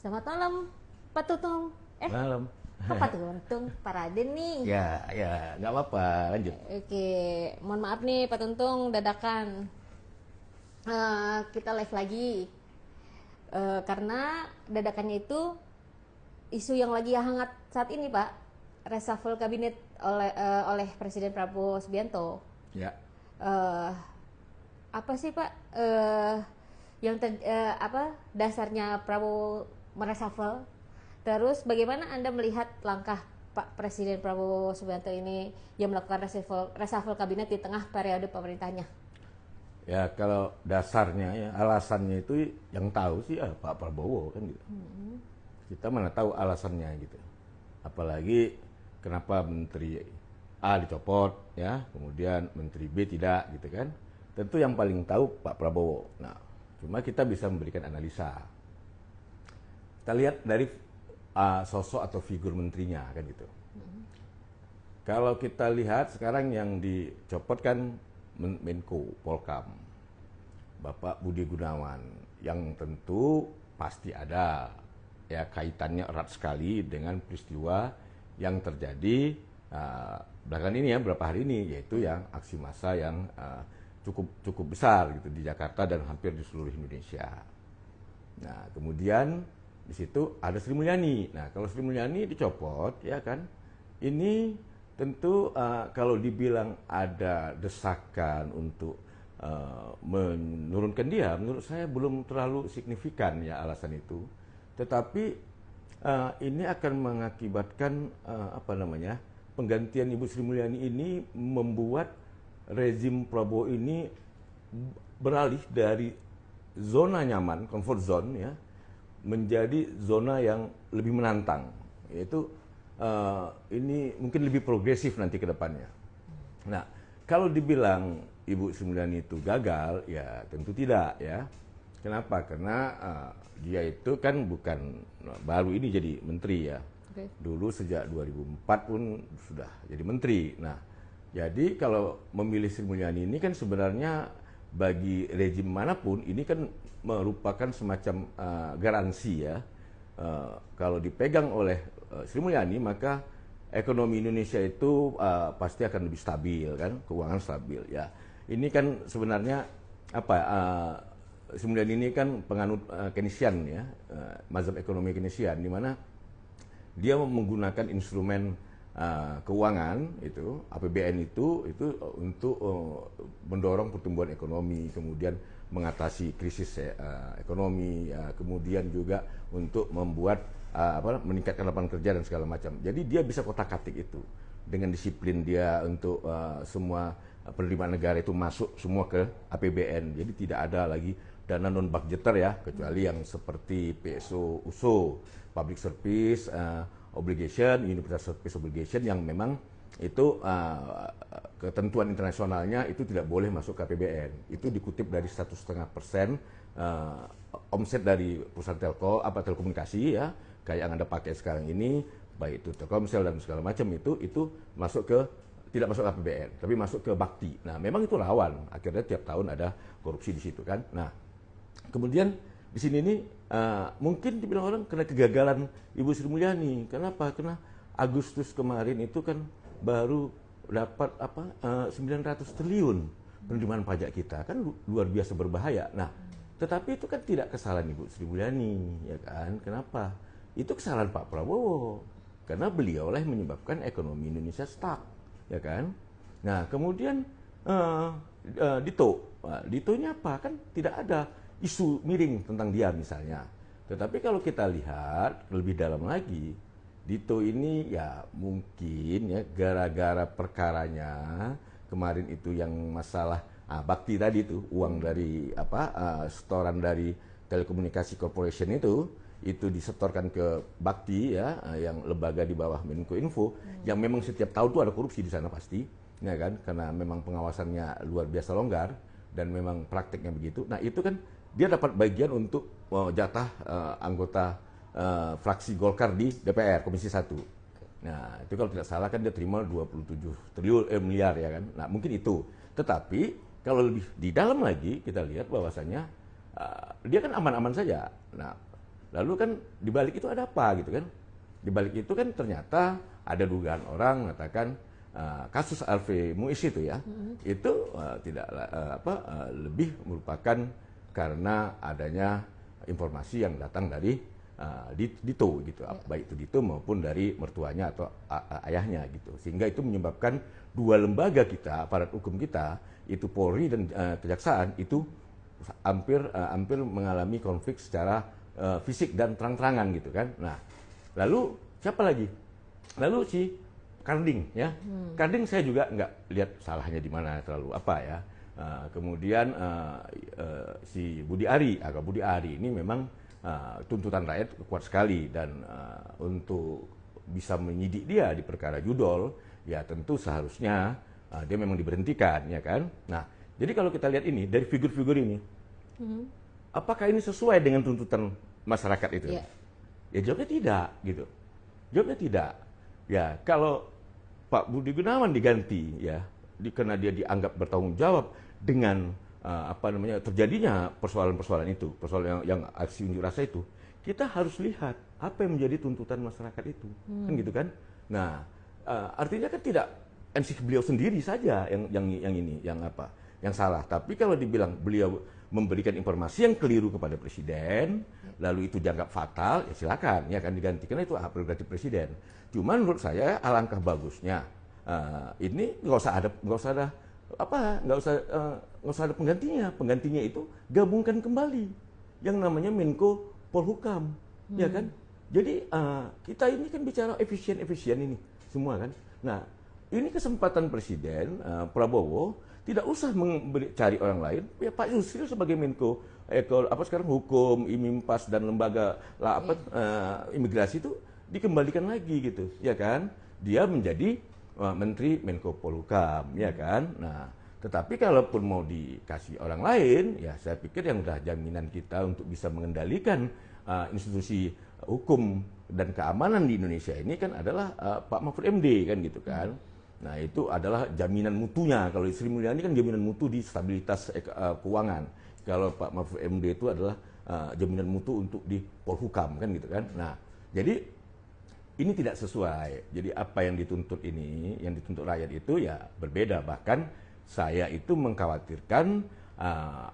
Selamat malam, Pak Tutung. Malam. Kok Pak Tuntung? Pak Raden nih. Ya, nggak apa-apa, lanjut. Oke, mohon maaf nih Pak Tuntung, dadakan. Kita live lagi. Karena dadakannya itu isu yang lagi hangat saat ini, Pak. Reshuffle kabinet oleh Presiden Prabowo Subianto. Ya, Apa sih Pak dasarnya Prabowo mereshuffle? Terus bagaimana Anda melihat langkah Pak Presiden Prabowo Subianto ini yang melakukan reshuffle kabinet di tengah periode pemerintahnya? ya kalau dasarnya ya alasannya itu yang tahu sih Pak Prabowo kan gitu. Kita mana tahu alasannya gitu. Apalagi kenapa Menteri A dicopot ya, kemudian Menteri B tidak gitu kan. Tentu yang paling tahu Pak Prabowo. Nah, cuma kita bisa memberikan analisa. Kita lihat dari sosok atau figur menterinya kan gitu. Kalau kita lihat sekarang yang dicopot kan Menko Polkam, Bapak Budi Gunawan, yang tentu pasti ada ya kaitannya erat sekali dengan peristiwa yang terjadi belakangan ini ya, beberapa hari ini, yaitu yang aksi massa yang cukup besar gitu di Jakarta dan hampir di seluruh Indonesia. Nah, kemudian di situ ada Sri Mulyani. Nah, kalau Sri Mulyani dicopot, ya kan, ini tentu kalau dibilang ada desakan untuk menurunkan dia, menurut saya belum terlalu signifikan ya alasan itu. Tetapi ini akan mengakibatkan penggantian Ibu Sri Mulyani ini membuat rezim Prabowo ini beralih dari zona nyaman, comfort zone ya, menjadi zona yang lebih menantang, yaitu ini mungkin lebih progresif nanti ke depannya. Nah, kalau dibilang Ibu Sri Mulyani itu gagal, ya tentu tidak ya. Kenapa? Karena dia itu kan bukan baru ini jadi menteri ya. Okay. Dulu sejak 2004 pun sudah jadi menteri. Nah, jadi kalau memilih Sri Mulyani ini kan sebenarnya bagi rejim manapun ini kan merupakan semacam garansi ya. Kalau dipegang oleh Sri Mulyani maka ekonomi Indonesia itu pasti akan lebih stabil kan, keuangan stabil ya. Ini kan sebenarnya Sri Mulyani ini kan penganut Keynesian ya, mazhab ekonomi Keynesian, di mana dia menggunakan instrumen keuangan itu APBN itu untuk mendorong pertumbuhan ekonomi, kemudian mengatasi krisis ekonomi, kemudian juga untuk membuat meningkatkan lapangan kerja dan segala macam. Jadi dia bisa kotak-katik itu dengan disiplin dia untuk semua penerimaan negara itu masuk semua ke APBN. Jadi tidak ada lagi dana non budgeter ya, kecuali yang seperti PSO, USO, Public Service Obligation, Universal Service Obligation, yang memang itu ketentuan internasionalnya itu tidak boleh masuk ke APBN. Itu dikutip dari 1,5% omset dari perusahaan telekomunikasi ya, kayak yang Anda pakai sekarang ini, baik itu Telkomsel dan segala macam itu masuk ke, tidak masuk ke APBN, tapi masuk ke Bakti. Nah, memang itu rawan. Akhirnya tiap tahun ada korupsi di situ kan. Nah, kemudian di sini nih mungkin dibilang orang kena kegagalan Ibu Sri Mulyani. Kenapa? Karena Agustus kemarin itu kan baru dapat 900 triliun penerimaan pajak kita, kan luar biasa berbahaya. Nah, tetapi itu kan tidak kesalahan Ibu Sri Mulyani, ya kan? Kenapa? Itu kesalahan Pak Prabowo. Karena beliau lah yang menyebabkan ekonomi Indonesia stuck, ya kan? Nah, kemudian Dito-nya apa? Kan tidak ada isu miring tentang dia misalnya. Tetapi kalau kita lihat lebih dalam lagi, Dito ini ya mungkin ya gara-gara perkaranya kemarin itu yang masalah Bakti tadi itu, uang dari setoran dari Telekomunikasi Corporation itu disetorkan ke Bakti ya, yang lembaga di bawah Menko Info, yang memang setiap tahun tuh ada korupsi di sana pasti, ya kan? Karena memang pengawasannya luar biasa longgar dan memang prakteknya begitu. Nah, itu kan dia dapat bagian untuk jatah anggota fraksi Golkar di DPR Komisi 1. Nah, itu kalau tidak salah kan dia terima 27 miliar ya kan. Nah, mungkin itu. Tetapi kalau lebih di dalam lagi kita lihat bahwasannya dia kan aman-aman saja. Nah, Lalu kan di balik itu ada apa gitu kan? Di balik itu kan ternyata ada dugaan orang mengatakan kasus Alfie Muiz itu ya, itu tidak lebih merupakan karena adanya informasi yang datang dari Dito gitu, baik itu Dito maupun dari mertuanya atau ayahnya gitu, sehingga itu menyebabkan dua lembaga kita, aparat hukum kita, itu Polri dan Kejaksaan itu hampir mengalami konflik secara fisik dan terang-terangan gitu kan. Nah, lalu siapa lagi? Lalu si Karding ya. Karding saya juga nggak lihat salahnya di mana terlalu apa ya. Kemudian si Budi Ari, agak Budi Ari ini memang tuntutan rakyat kuat sekali dan untuk bisa menyidik dia di perkara judol ya tentu seharusnya dia memang diberhentikan ya kan. Nah, jadi kalau kita lihat ini dari figur-figur ini, apakah ini sesuai dengan tuntutan masyarakat itu? Yeah. Ya jawabnya tidak gitu. Jawabnya tidak. Ya, kalau Pak Budi Gunawan diganti ya, karena dia dianggap bertanggung jawab dengan terjadinya persoalan-persoalan itu, persoalan yang aksi unjuk rasa itu, kita harus lihat apa yang menjadi tuntutan masyarakat itu, kan gitu kan? Nah, artinya kan tidak beliau sendiri saja yang salah. Tapi kalau dibilang beliau memberikan informasi yang keliru kepada presiden, lalu itu dianggap fatal, ya silakan, ya kan diganti, karena itu hak prerogatif presiden. Cuman menurut saya alangkah bagusnya ini nggak usah ada penggantinya. Penggantinya itu gabungkan kembali yang namanya Menko Polhukam, ya kan. Jadi kita ini kan bicara efisien ini semua kan. Nah, ini kesempatan Presiden Prabowo tidak usah cari orang lain. Ya Pak Yusril sebagai Menko sekarang hukum, Imimpas dan lembaga imigrasi itu dikembalikan lagi gitu, ya kan? Dia menjadi Menteri Menko Polhukam, ya kan? Nah, tetapi kalaupun mau dikasih orang lain, ya saya pikir yang udah jaminan kita untuk bisa mengendalikan institusi hukum dan keamanan di Indonesia ini kan adalah Pak Mahfud MD kan gitu kan. Nah, itu adalah jaminan mutunya. Kalau Sri Mulyani kan jaminan mutu di stabilitas keuangan. Kalau Pak Mahfud MD itu adalah jaminan mutu untuk di Polhukam kan gitu kan. Nah, jadi ini tidak sesuai. Jadi apa yang dituntut ini, yang dituntut rakyat itu ya berbeda. Bahkan saya itu mengkhawatirkan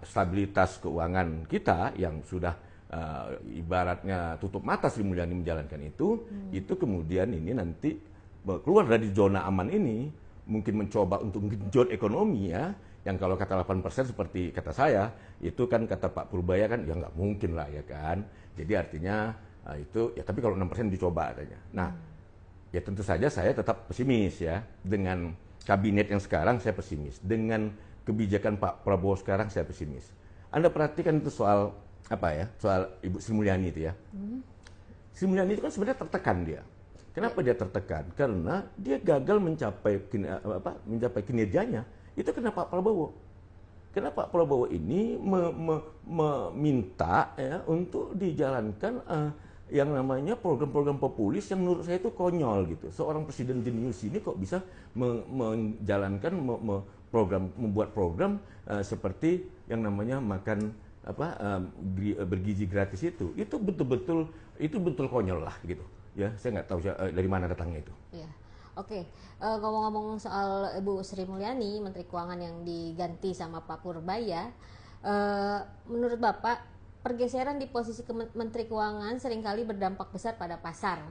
stabilitas keuangan kita yang sudah ibaratnya tutup mata Sri Mulyani menjalankan itu kemudian ini nanti keluar dari zona aman ini, mungkin mencoba untuk mengenjot ekonomi ya, yang kalau kata 8% seperti kata saya, itu kan kata Pak Purbaya kan ya nggak mungkin lah ya kan. Jadi artinya itu ya, tapi kalau 6% dicoba katanya. Nah, ya tentu saja saya tetap pesimis ya. Dengan kabinet yang sekarang saya pesimis. Dengan kebijakan Pak Prabowo sekarang saya pesimis. Anda perhatikan itu soal soal Ibu Sri Mulyani itu ya. Sri Mulyani itu kan sebenarnya tertekan dia. Kenapa dia tertekan? Karena dia gagal mencapai kinerjanya. Itu kenapa Pak Prabowo? Kenapa Pak Prabowo ini meminta ya untuk dijalankan yang namanya program-program populis yang menurut saya itu konyol gitu. Seorang presiden jenius ini kok bisa menjalankan membuat program seperti yang namanya makan bergizi gratis itu betul konyol lah gitu. Ya, saya nggak tahu dari mana datangnya itu. Ya. Oke, ngomong-ngomong soal Ibu Sri Mulyani, Menteri Keuangan yang diganti sama Pak Purbaya, menurut Bapak pergeseran di posisi Menteri Keuangan seringkali berdampak besar pada pasar.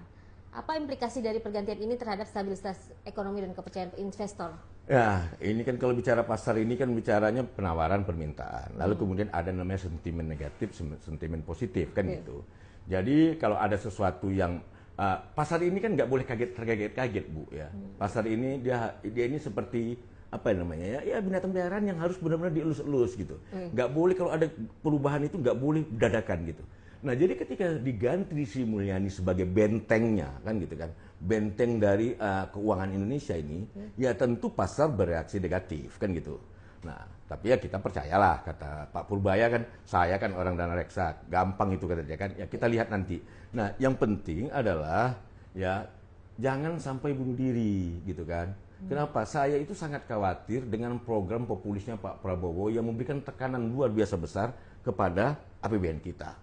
Apa implikasi dari pergantian ini terhadap stabilitas ekonomi dan kepercayaan investor? Ya, ini kan kalau bicara pasar ini kan bicaranya penawaran permintaan. Lalu kemudian ada namanya sentimen negatif, sentimen positif kan gitu. Jadi kalau ada sesuatu yang pasar ini kan nggak boleh terkaget-kaget Bu ya. Pasar ini dia ini seperti apa namanya ya binatang peliharaan yang harus benar-benar dielus-elus gitu. Nggak boleh kalau ada perubahan itu nggak boleh dadakan gitu. Nah, jadi ketika diganti Sri Mulyani sebagai bentengnya kan gitu kan, benteng dari keuangan Indonesia ini, ya tentu pasar bereaksi negatif kan gitu. Nah, tapi ya kita percayalah kata Pak Purbaya kan, saya kan orang dana reksa, gampang itu kata dia kan, ya kita lihat nanti. Nah, yang penting adalah ya jangan sampai bunuh diri gitu kan. Kenapa? Saya itu sangat khawatir dengan program populisnya Pak Prabowo yang memberikan tekanan luar biasa besar kepada APBN kita.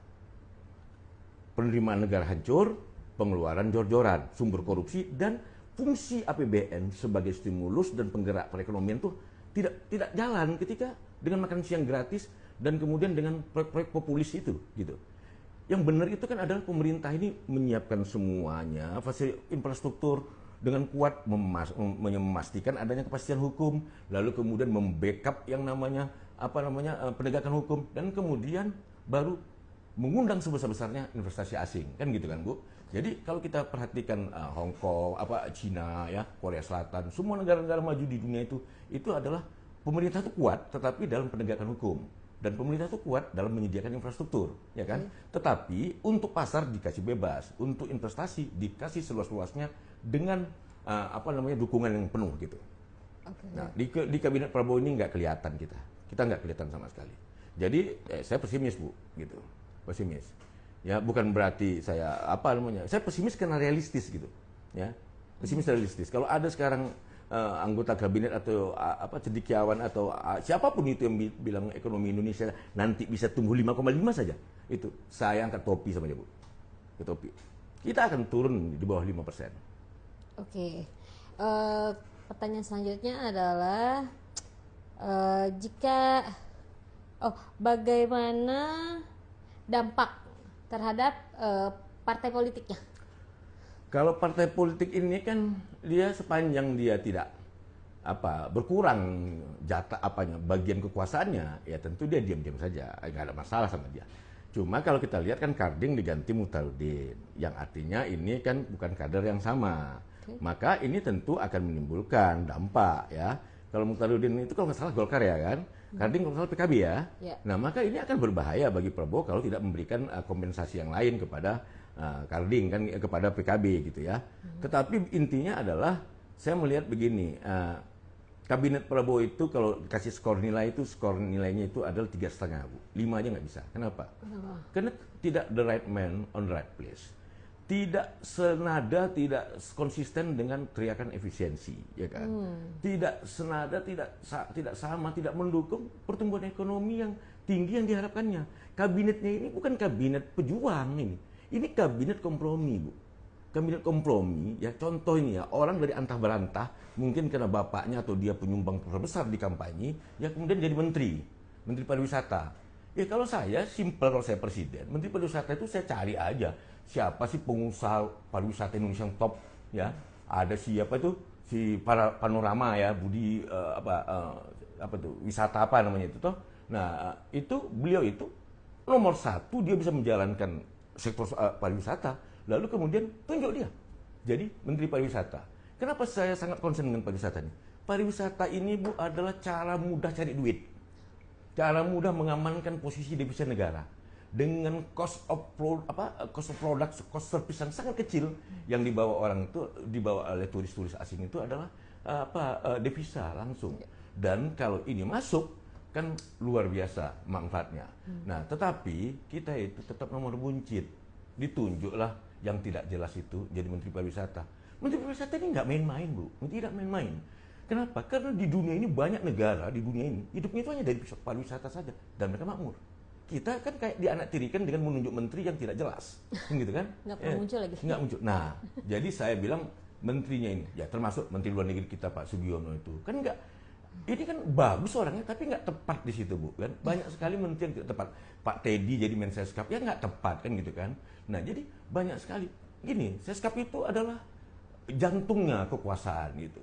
penerimaan negara hancur, pengeluaran jor-joran, sumber korupsi, dan fungsi APBN sebagai stimulus dan penggerak perekonomian tuh tidak jalan ketika dengan makan siang gratis dan kemudian dengan proyek-proyek populis itu gitu. Yang benar itu kan adalah pemerintah ini menyiapkan semuanya, fasilitas infrastruktur dengan kuat, memastikan adanya kepastian hukum, lalu kemudian membackup yang namanya penegakan hukum, dan kemudian baru mengundang sebesar-besarnya investasi asing, kan gitu kan Bu. Jadi kalau kita perhatikan Hong Kong, Cina, ya, Korea Selatan, semua negara-negara maju di dunia itu adalah pemerintah itu kuat, tetapi dalam penegakan hukum. Dan pemerintah itu kuat dalam menyediakan infrastruktur, ya kan? Tetapi untuk pasar dikasih bebas, untuk investasi dikasih seluas-luasnya dengan dukungan yang penuh gitu. Nah, di kabinet Prabowo ini nggak kelihatan kita nggak kelihatan sama sekali. Jadi saya pesimis Bu, gitu, pesimis. Ya bukan berarti saya saya pesimis karena realistis gitu, ya, pesimis realistis. Kalau ada sekarang anggota kabinet atau cendekiawan atau siapapun itu yang bilang ekonomi Indonesia nanti bisa tumbuh 5,5 saja, itu saya angkat topi sama dia Bu, ke topi. Kita akan turun di bawah 5%. Oke. Pertanyaan selanjutnya adalah bagaimana dampak terhadap partai politiknya? Kalau partai politik ini kan dia sepanjang dia tidak berkurang jatah bagian kekuasaannya, ya tentu dia diam-diam saja, nggak ada masalah sama dia. Cuma kalau kita lihat kan Karding diganti Muhtarudin, yang artinya ini kan bukan kader yang sama. Maka ini tentu akan menimbulkan dampak, ya. Kalau Muhtarudin itu kalau nggak salah Golkar, ya kan, Karding kalau nggak salah PKB, ya. Nah maka ini akan berbahaya bagi Prabowo kalau tidak memberikan kompensasi yang lain kepada Karding, kan, kepada PKB gitu ya. Tetapi intinya adalah saya melihat begini, kabinet Prabowo itu kalau dikasih skor nilainya itu adalah 3,5 Bu, 5 aja nggak bisa. Kenapa? Karena tidak the right man on the right place. Tidak senada, tidak konsisten dengan teriakan efisiensi, ya kan? Tidak senada, tidak sama, tidak mendukung pertumbuhan ekonomi yang tinggi yang diharapkannya. Kabinetnya ini bukan kabinet pejuang ini kabinet kompromi Bu. Kabinet kompromi, ya, contoh ini ya, orang dari antah berantah, mungkin karena bapaknya atau dia penyumbang terbesar di kampanye, ya kemudian jadi menteri pariwisata. Ya kalau saya simpel, kalau saya presiden, menteri pariwisata itu saya cari aja siapa sih pengusaha pariwisata Indonesia yang top, ya. Ada siapa itu si Panorama, ya, Budi wisata apa namanya itu toh. Nah, itu beliau itu nomor 1, dia bisa menjalankan sektor pariwisata, lalu kemudian tunjuk dia jadi Menteri Pariwisata. Kenapa saya sangat concern dengan pariwisata ini? Pariwisata ini Bu adalah cara mudah cari duit, cara mudah mengamankan posisi devisa negara dengan cost of product, cost service yang sangat kecil yang dibawa oleh turis-turis asing itu adalah devisa langsung. Dan kalau ini masuk kan luar biasa manfaatnya. Nah, tetapi kita itu tetap nomor buncit. Ditunjuklah yang tidak jelas itu jadi Menteri Pariwisata. Menteri Pariwisata ini nggak main-main Bu, tidak main-main. Kenapa? Karena di dunia ini banyak negara di dunia ini hidupnya itu hanya dari pariwisata saja dan mereka makmur. Kita kan kayak dianaktirikan dengan menunjuk menteri yang tidak jelas, gitu kan? Nggak pernah muncul lagi. Nggak muncul. Nah, jadi saya bilang menterinya ini, ya termasuk Menteri Luar Negeri kita Pak Sugiono itu, kan nggak. Ini kan bagus orangnya, tapi nggak tepat di situ Bu, kan? Banyak sekali menteri yang tidak tepat. Pak Teddy jadi Mensescap, ya nggak tepat kan gitu kan? Nah jadi banyak sekali. Gini, Seskap itu adalah jantungnya kekuasaan gitu.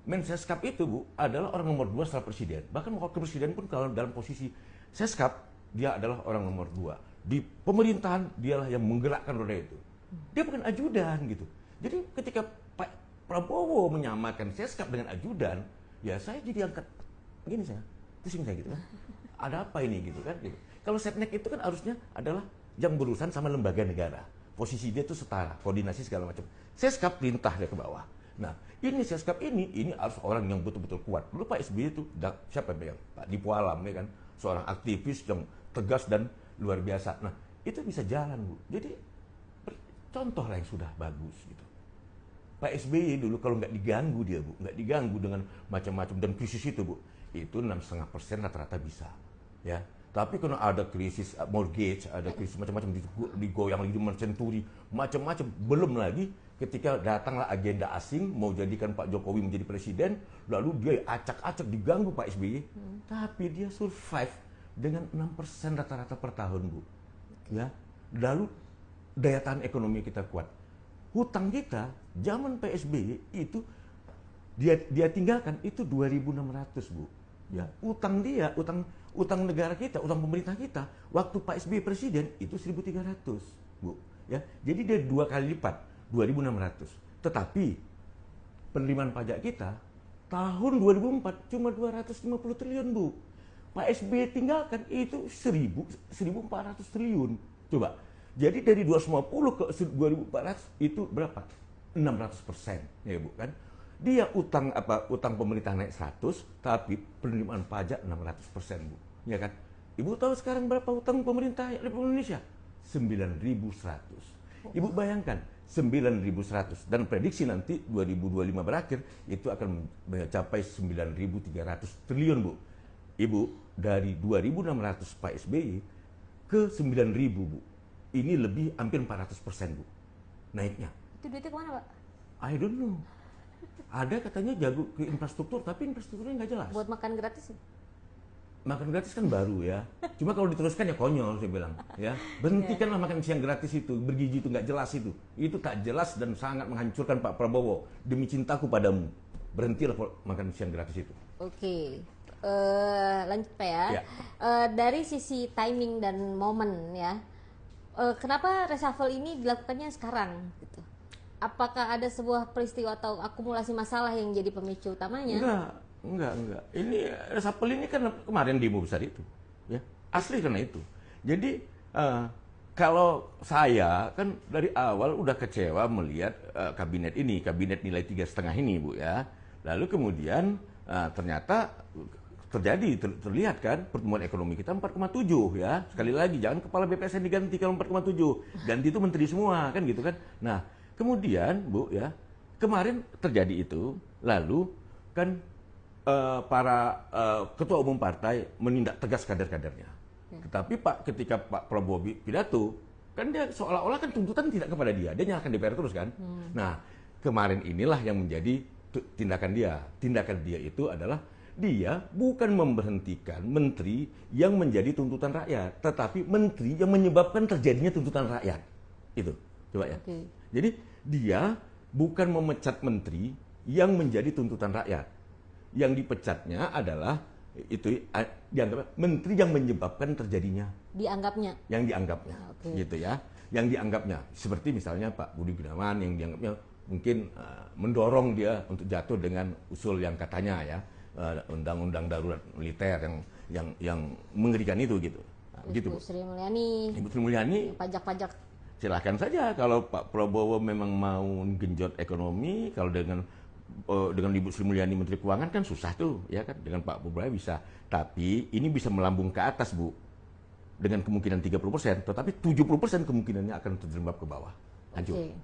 Mensescap itu Bu adalah orang nomor 2 setelah presiden. Bahkan wakil presiden pun kalau dalam posisi Seskap, dia adalah orang nomor 2. Di pemerintahan dialah yang menggerakkan roda itu. Dia bukan ajudan gitu. Jadi ketika Pak Prabowo menyamakan Seskap dengan ajudan, ya saya jadi angkat begini, saya pusing saya gitu kan. Ada apa ini gitu kan gitu. Kalau Setnek itu kan harusnya adalah yang berurusan sama lembaga negara, posisi dia itu setara, koordinasi segala macam. Seskap perintah dia ke bawah. Nah ini Seskap ini harus orang yang betul-betul kuat. Dulu Pak SBY itu siapa yang Pak Dipo Alam, ya kan, seorang aktivis yang tegas dan luar biasa. Nah itu bisa jalan Bu. Jadi contohlah yang sudah bagus gitu. Pak SBY dulu kalau nggak diganggu dia Bu, nggak diganggu dengan macam-macam dan krisis itu Bu, itu 6,5% rata-rata bisa, ya. Tapi karena ada krisis mortgage, ada krisis macam-macam digoyang lagi Mercenturi, macam-macam. Belum lagi ketika datanglah agenda asing mau jadikan Pak Jokowi menjadi presiden, lalu dia acak-acak diganggu Pak SBY, tapi dia survive dengan 6% rata-rata per tahun, Bu. Ya. Lalu daya tahan ekonomi kita kuat. Hutang kita zaman PSBY itu dia tinggalkan itu 2.600, Bu. Ya, utang negara kita, utang pemerintah kita waktu Pak SBY presiden itu 1.300, Bu. Ya. Jadi dia 2 kali lipat, 2.600. Tetapi penerimaan pajak kita tahun 2004 cuma 250 triliun, Bu. Pak SBY tinggalkan itu 1.400 triliun. Coba. Jadi dari 250 ke 2.400 itu berapa? 600%, ya Bu kan? Dia utang pemerintah naik 100, tapi penerimaan pajak 600%, Bu. Ya kan? Ibu tahu sekarang berapa utang pemerintah Republik Indonesia? 9.100. Ibu bayangkan 9.100 dan prediksi nanti 2025 berakhir itu akan mencapai 9.300 triliun, Bu. Ibu, dari 2.600 Pak SBY ke 9.000, Bu. Ini lebih hampir 400%, Bu. Naiknya. Itu duitnya kemana, Pak? I don't know. Ada katanya jago ke infrastruktur, tapi infrastrukturnya nggak jelas. Buat makan gratis? Makan gratis kan baru ya. Cuma kalau diteruskan ya konyol, saya bilang. Ya, berhentikanlah makan siang gratis itu, bergizi itu nggak jelas itu. Itu tak jelas dan sangat menghancurkan Pak Prabowo. Demi cintaku padamu, berhentilah makan siang gratis itu. Oke. Lanjut Pak ya. Ya. Dari sisi timing dan momen ya, kenapa reshuffle ini dilakukannya sekarang? Gitu. Apakah ada sebuah peristiwa atau akumulasi masalah yang jadi pemicu utamanya? Enggak. Ini reshuffle ini kan kemarin demo besar itu, ya. Asli karena itu. Jadi kalau saya kan dari awal udah kecewa melihat kabinet nilai 3,5 ini, Bu ya. Lalu kemudian ternyata terlihat kan pertumbuhan ekonomi kita 4,7 ya. Sekali lagi jangan kepala BPS yang diganti kalau 4,7. Ganti itu menteri semua kan gitu kan. Nah, kemudian Bu ya, kemarin terjadi itu, lalu kan para ketua umum partai menindak tegas kader-kadernya. Tetapi ketika Pak Prabowo pidato, kan dia seolah-olah kan tuntutan tidak kepada dia nyalahkan DPR terus kan. Nah, kemarin inilah yang menjadi tindakan dia. Tindakan dia itu adalah dia bukan memberhentikan menteri yang menjadi tuntutan rakyat, tetapi menteri yang menyebabkan terjadinya tuntutan rakyat. Itu, coba ya. Okay. Jadi dia bukan memecat menteri yang menjadi tuntutan rakyat. Yang dipecatnya adalah itu dianggap menteri yang menyebabkan terjadinya. Yang dianggapnya, okay. Gitu ya. Yang dianggapnya seperti misalnya Pak Budi Gunawan yang dianggapnya mungkin mendorong dia untuk jatuh dengan usul yang katanya ya. Undang-undang darurat militer yang mengerikan itu gitu. Nah, Ibu Sri Mulyani. Ibu Sri Mulyani. Pajak-pajak. Silahkan saja kalau Pak Prabowo memang mau genjot ekonomi, kalau dengan Ibu Sri Mulyani Menteri Keuangan kan susah tuh, ya kan? Dengan Pak Prabowo bisa. Tapi ini bisa melambung ke atas, Bu. Dengan kemungkinan 30%, tetapi 70% kemungkinannya akan terjerembab ke bawah. Hancur. Okay.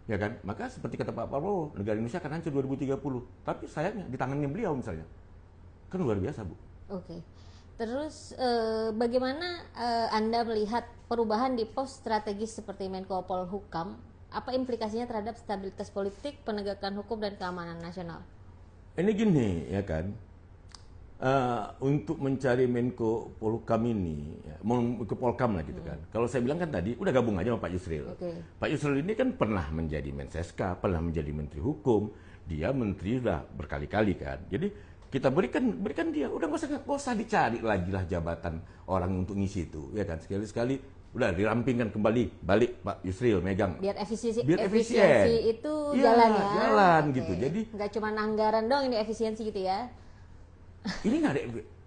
Ya kan, maka seperti kata Pak Prabowo, negara Indonesia akan hancur 2030. Tapi sayangnya di tangannya beliau misalnya, kan luar biasa, Bu. Oke. Terus bagaimana Anda melihat perubahan di pos strategis seperti Menko Polhukam? Apa implikasinya terhadap stabilitas politik, penegakan hukum dan keamanan nasional? Ini gini, ya kan. Untuk mencari Menko Polhukam ini, ya, Menko Polkam lah gitu kan. Kalau saya bilang kan tadi, udah gabung aja sama Pak Yusril. Okay. Pak Yusril ini kan pernah menjadi Menseska, pernah menjadi Menteri Hukum, dia menteri udah berkali-kali kan. Jadi kita berikan dia, udah nggak usah dicari lagi lah jabatan orang untuk ngisi itu, ya kan. Sekali-sekali udah dirampingkan kembali, balik Pak Yusril megang. Biar efisiensi itu ya, jalan ya. Jalan okay. gitu. Jadi nggak cuma anggaran dong ini efisiensi gitu ya. Ini nggak ada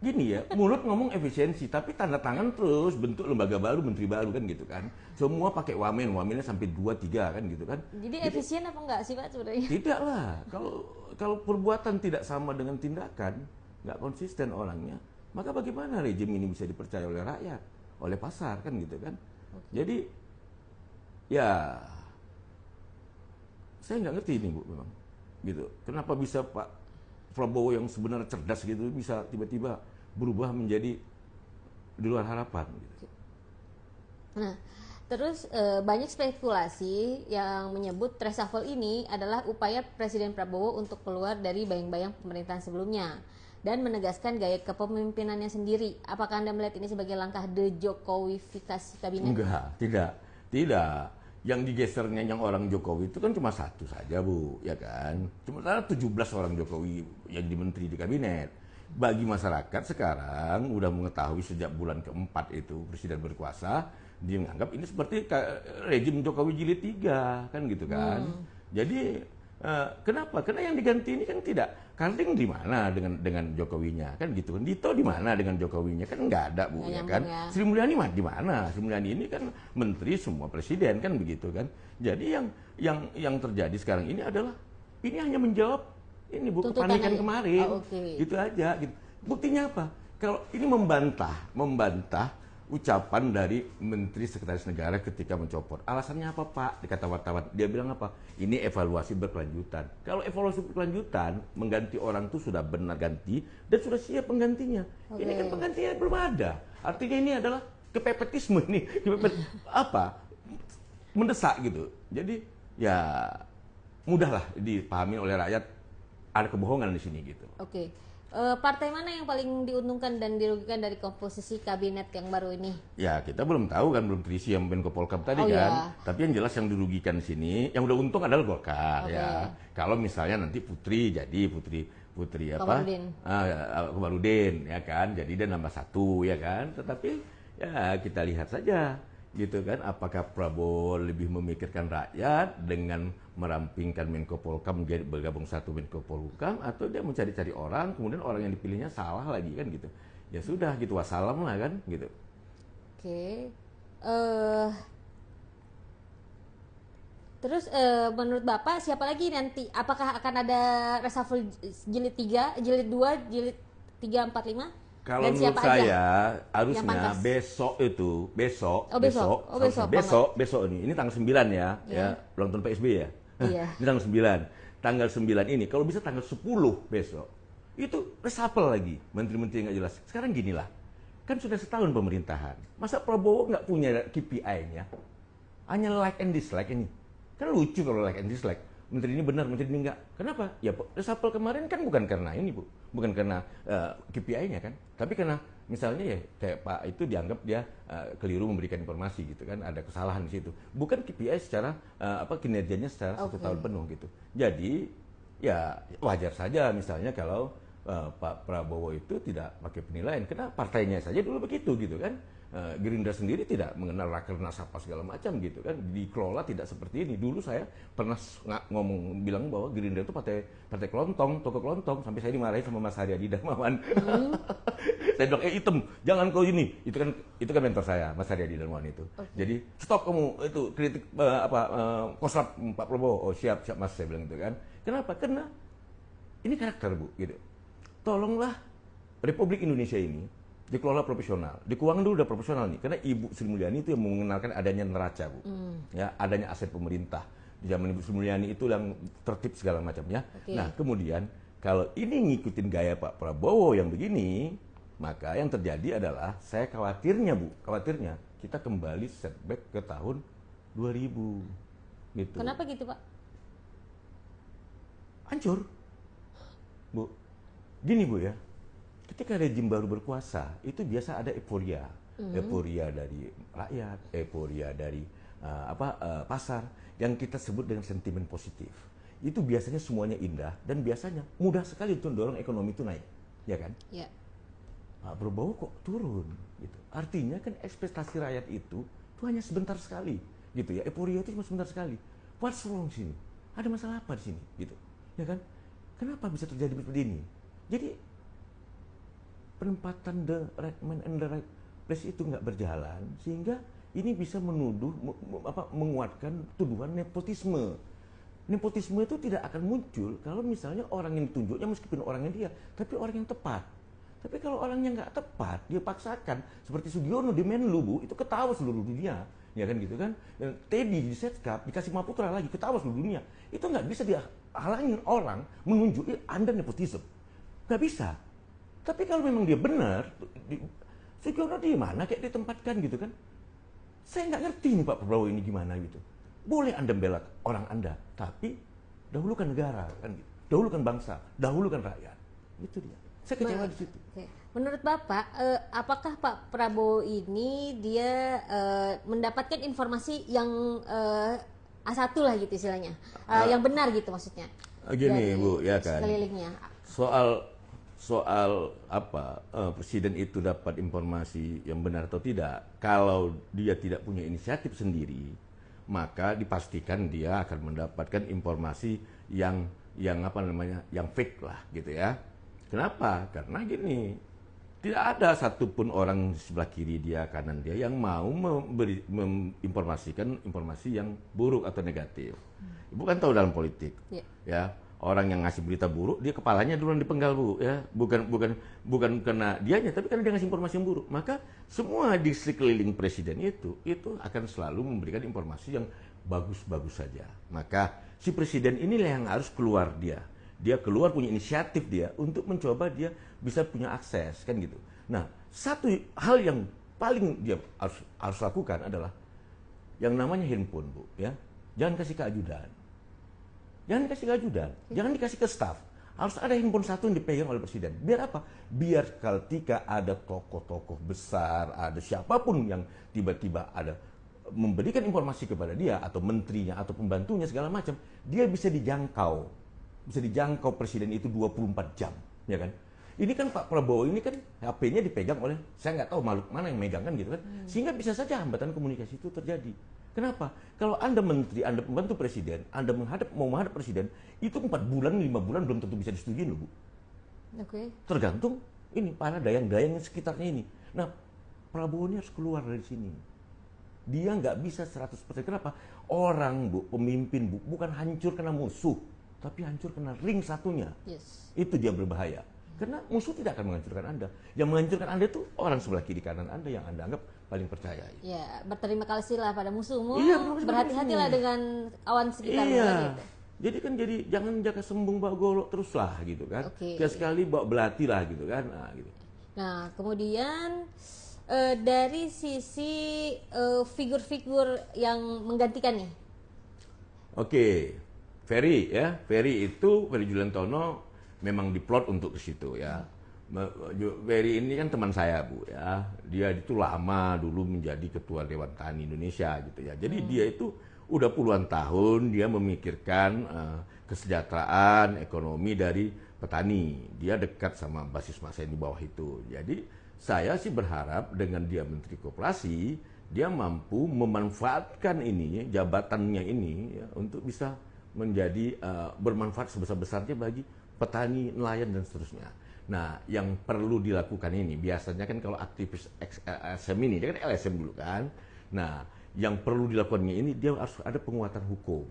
gini ya, mulut ngomong efisiensi, tapi tanda tangan terus bentuk lembaga baru, menteri baru kan gitu kan. Semua pakai wamennya sampai 2-3 kan gitu kan. Jadi efisien apa enggak sih Pak sebenarnya? Tidak lah, kalau perbuatan tidak sama dengan tindakan, nggak konsisten orangnya, maka bagaimana rejim ini bisa dipercaya oleh rakyat, oleh pasar kan gitu kan. Okay. Jadi ya saya nggak ngerti ini Bu memang gitu. Kenapa bisa Pak Prabowo yang sebenarnya cerdas gitu bisa tiba-tiba berubah menjadi di luar harapan. Gitu. Nah, terus banyak spekulasi yang menyebut reshuffle ini adalah upaya Presiden Prabowo untuk keluar dari bayang-bayang pemerintahan sebelumnya dan menegaskan gaya kepemimpinannya sendiri. Apakah Anda melihat ini sebagai langkah dejokowifikasi kabinet? Enggak, tidak. Yang digesernya yang orang Jokowi itu kan cuma satu saja, Bu, ya kan? Cuma 17 orang Jokowi yang di menteri di kabinet. Bagi masyarakat sekarang udah mengetahui sejak bulan keempat itu Presiden berkuasa, dia menganggap ini seperti rejim Jokowi jilid 3 kan gitu kan. Jadi kenapa? Karena yang diganti ini kan tidak. Karding di mana dengan Jokowinya kan gitu kan. Dito di mana dengan Jokowinya kan nggak ada, Bu, ya kan. Ya. Sri Mulyani mah di mana? Sri Mulyani ini kan menteri semua presiden kan begitu kan. Jadi yang terjadi sekarang ini adalah ini hanya menjawab ini Bu kepanikan kemarin. Itu aja gitu. Buktinya apa? Kalau ini membantah ucapan dari Menteri Sekretaris Negara ketika mencopot. Alasannya apa, Pak? Dikata wartawan. Dia bilang apa? Ini evaluasi berkelanjutan. Kalau evaluasi berkelanjutan, mengganti orang itu sudah benar ganti dan sudah siap penggantinya. Ini kan penggantinya belum ada. Artinya ini adalah kepepetisme ini. Mendesak gitu. Jadi ya mudahlah dipahami oleh rakyat ada kebohongan di sini gitu. Partai mana yang paling diuntungkan dan dirugikan dari komposisi kabinet yang baru ini? Ya kita belum tahu kan, belum terisi yang Menko Polhukam tadi kan. Ya. Tapi yang jelas yang dirugikan di sini, yang udah untung adalah Golkar ya. Kalau misalnya nanti Putri apa? Komarudin ya kan. Jadi dia nambah 1 ya kan. Tetapi ya kita lihat saja gitu kan, apakah Prabowo lebih memikirkan rakyat dengan merampingkan Menko Polhukam menjadi bergabung satu Menko Polhukam, atau dia mencari-cari orang, kemudian orang yang dipilihnya salah lagi kan gitu. Ya sudah gitu, wassalam lah kan gitu. Terus menurut Bapak siapa lagi nanti? Apakah akan ada reshuffle jilid 3, jilid 2, jilid 3, 4, 5? Kalau menurut saya harusnya besok ini tanggal 9 ya, ulang tahun PSB ya. Iya. Ini tanggal 9. Tanggal 9 ini, kalau bisa tanggal 10 besok. Itu reshuffle lagi, menteri-menteri nggak jelas. Sekarang ginilah, kan sudah setahun pemerintahan. Masa Prabowo nggak punya KPI-nya? Hanya like and dislike ini. Kan lucu kalau like and dislike. Menteri ini benar, menteri ini enggak. Kenapa? Ya reshuffle kemarin kan bukan karena ini, Bu. Bukan karena KPI-nya kan. Tapi karena misalnya ya kayak Pak itu dianggap dia keliru memberikan informasi gitu kan. Ada kesalahan di situ. Bukan KPI secara kinerjanya secara 1 tahun penuh gitu. Jadi ya wajar saja misalnya kalau Pak Prabowo itu tidak pakai penilaian. Karena partainya saja dulu begitu gitu kan. Gerindra sendiri tidak mengenal rakernas apa segala macam gitu kan, dikelola tidak seperti ini. Dulu saya pernah bilang bahwa Gerindra itu partai kelontong, toko kelontong, sampai saya dimarahin sama Mas Haryadi Darmawan. Saya bilang hitam, jangan kau ini. Itu kan mentor saya, Mas Haryadi Darmawan itu. Jadi stop kamu itu kritik koslap Pak Prabowo. Oh siap Mas, saya bilang gitu kan. Kenapa? Karena ini karakter, Bu gitu. Tolonglah Republik Indonesia ini dikelola profesional, di keuangan dulu udah profesional nih, karena Ibu Sri Mulyani itu yang mengenalkan adanya neraca, Bu, ya adanya aset pemerintah di zaman Ibu Sri Mulyani itu yang tertib segala macamnya. Nah kemudian kalau ini ngikutin gaya Pak Prabowo yang begini, maka yang terjadi adalah saya khawatirnya kita kembali setback ke tahun 2000, gitu. Kenapa gitu Pak? Hancur, Bu. Gini Bu ya. Ketika rejim baru berkuasa, itu biasa ada euforia. Euforia dari rakyat, euforia dari pasar, yang kita sebut dengan sentimen positif. Itu biasanya semuanya indah, dan biasanya mudah sekali untuk dorong ekonomi itu naik. Ya kan? Ya. Pak Prabowo kok turun? Gitu. Artinya kan ekspektasi rakyat itu hanya sebentar sekali. Gitu ya, euforia itu cuma sebentar sekali. What's wrong sini? Ada masalah apa di sini? Gitu. Ya kan? Kenapa bisa terjadi seperti ini? Jadi penempatan the right man and the right place itu nggak berjalan, sehingga ini bisa menguatkan tuduhan nepotisme. Nepotisme itu tidak akan muncul kalau misalnya orang yang ditunjuknya meskipun orangnya dia, tapi orang yang tepat. Tapi kalau orangnya nggak tepat, dia paksakan, seperti Sugiono di Menlu, Bu, itu ketawa seluruh dunia, ya kan gitu kan. Dan Teddy di Setkap dikasih Maputra lagi, ketawa seluruh dunia. Itu nggak bisa dihalangin orang menunjuk Anda nepotisme, nggak bisa. Tapi kalau memang dia benar, Sugiono di mana kayak ditempatkan gitu kan? Saya nggak ngerti nih Pak Prabowo ini gimana gitu. Boleh Anda membela orang Anda, tapi dahulukan negara kan gitu. Dahulukan bangsa, dahulukan rakyat. Itu dia. Saya kecewa di situ. Oke. Menurut Bapak, apakah Pak Prabowo ini dia mendapatkan informasi yang A1 lah gitu istilahnya, yang benar gitu maksudnya? Gini dari Bu, ya kan. sekelilingnya. Soal apa presiden itu dapat informasi yang benar atau tidak, kalau dia tidak punya inisiatif sendiri, maka dipastikan dia akan mendapatkan informasi yang apa namanya, yang fake lah gitu ya. Kenapa? Karena gini, tidak ada satupun orang di sebelah kiri dia, kanan dia yang mau menginformasikan informasi yang buruk atau negatif. Ibu kan tahu dalam politik, ya orang yang ngasih berita buruk dia kepalanya duluan dipenggal Bu, ya bukan karena dianya, tapi karena dia ngasih informasi yang buruk. Maka semua di sekeliling presiden itu akan selalu memberikan informasi yang bagus-bagus saja. Maka si presiden inilah yang harus keluar dia keluar punya inisiatif dia untuk mencoba dia bisa punya akses kan gitu. Nah, satu hal yang paling dia harus lakukan adalah yang namanya handphone Bu, ya. Jangan kasih ke ajudan. Jangan dikasih ke ajudan, jangan dikasih ke staf. Harus ada handphone satu yang dipegang oleh presiden. Biar apa? Biar ketika ada tokoh-tokoh besar, ada siapapun yang tiba-tiba ada memberikan informasi kepada dia atau menterinya atau pembantunya segala macam, dia bisa dijangkau. Bisa dijangkau presiden itu 24 jam, ya kan? Ini kan Pak Prabowo ini kan HP-nya dipegang oleh, saya nggak tahu makhluk mana yang megang kan gitu kan, sehingga bisa saja hambatan komunikasi itu terjadi. Kenapa? Kalau Anda menteri, Anda pembantu presiden, Anda mau menghadap presiden, itu 4 bulan, 5 bulan belum tentu bisa disetujui loh Bu. Oke. Tergantung ini para dayang-dayang sekitarnya ini. Nah, Prabowo ini harus keluar dari sini. Dia nggak bisa 100%. Kenapa? Orang Bu, pemimpin Bu, bukan hancur karena musuh, tapi hancur karena ring satunya. Yes. Itu dia berbahaya. Karena musuh tidak akan menghancurkan Anda. Yang menghancurkan Anda itu orang sebelah kiri kanan Anda yang Anda anggap paling percaya. Ya, berterima kasihlah pada musuhmu. Iya, berhati-hatilah dengan awan sekitarmu. Iya. Gitu. Jadi jangan jaga sembung bawa golok teruslah gitu kan. Oke. Sekali bawa belati lah gitu kan. Nah, gitu. Nah, kemudian dari sisi figur-figur yang menggantikan nih. Oke. Ferry Juliantono memang diplot untuk ke situ ya. Ferry ini kan teman saya Bu ya. Dia itu lama dulu menjadi ketua Dewan Tani Indonesia gitu ya. Jadi dia itu udah puluhan tahun dia memikirkan kesejahteraan ekonomi dari petani. Dia dekat sama basis massa yang di bawah itu. Jadi saya sih berharap dengan dia Menteri Koperasi, dia mampu memanfaatkan ini jabatannya ini ya, untuk bisa menjadi bermanfaat sebesar-besarnya bagi petani, nelayan dan seterusnya. Nah, yang perlu dilakukan ini biasanya kan kalau aktivis LSM ini, dia kan LSM dulu kan. Nah, yang perlu dilakukannya ini dia harus ada penguatan hukum.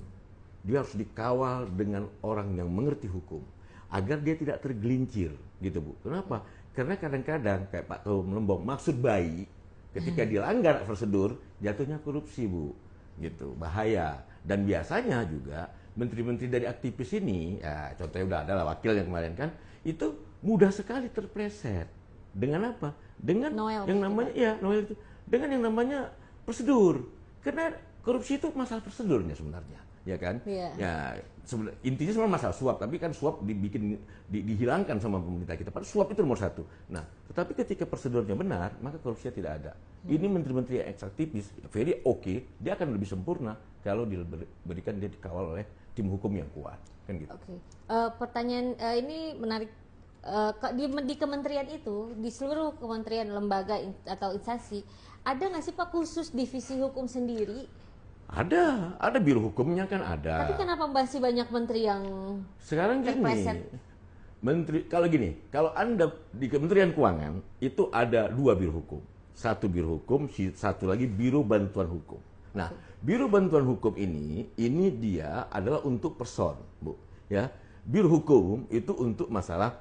Dia harus dikawal dengan orang yang mengerti hukum agar dia tidak tergelincir gitu Bu. Kenapa? Karena kadang-kadang kayak Pak Taufik Melembong maksud baik ketika dilanggar prosedur jatuhnya korupsi Bu. Gitu, bahaya. Dan biasanya juga menteri-menteri dari aktivis ini, ya contohnya udah ada lah wakil yang kemarin kan, itu mudah sekali terpleset. Dengan apa? Dengan Noel yang namanya Noel itu, dengan yang namanya prosedur. Karena korupsi itu masalah prosedurnya sebenarnya, ya kan? Yeah. Ya, intinya sebenarnya masalah suap, tapi kan suap dihilangkan sama pemerintah kita. Padahal suap itu nomor 1. Nah, tetapi ketika prosedurnya benar, maka korupsinya tidak ada. Ini menteri-menteri yang aktivis, very oke, dia akan lebih sempurna kalau diberikan dia dikawal oleh tim hukum yang kuat, kan gitu. Oke. Pertanyaan ini menarik. Di kementerian itu, di seluruh kementerian, lembaga atau instansi, ada nggak sih Pak khusus divisi hukum sendiri? Ada biro hukumnya kan ada. Tapi kenapa masih banyak menteri yang sekarang gini? terpleset? Kalau Anda di Kementerian Keuangan itu ada 2 biro hukum. Satu biro hukum, satu lagi biro bantuan hukum. Nah, biro bantuan hukum ini dia adalah untuk person, Bu. Ya, biro hukum itu untuk masalah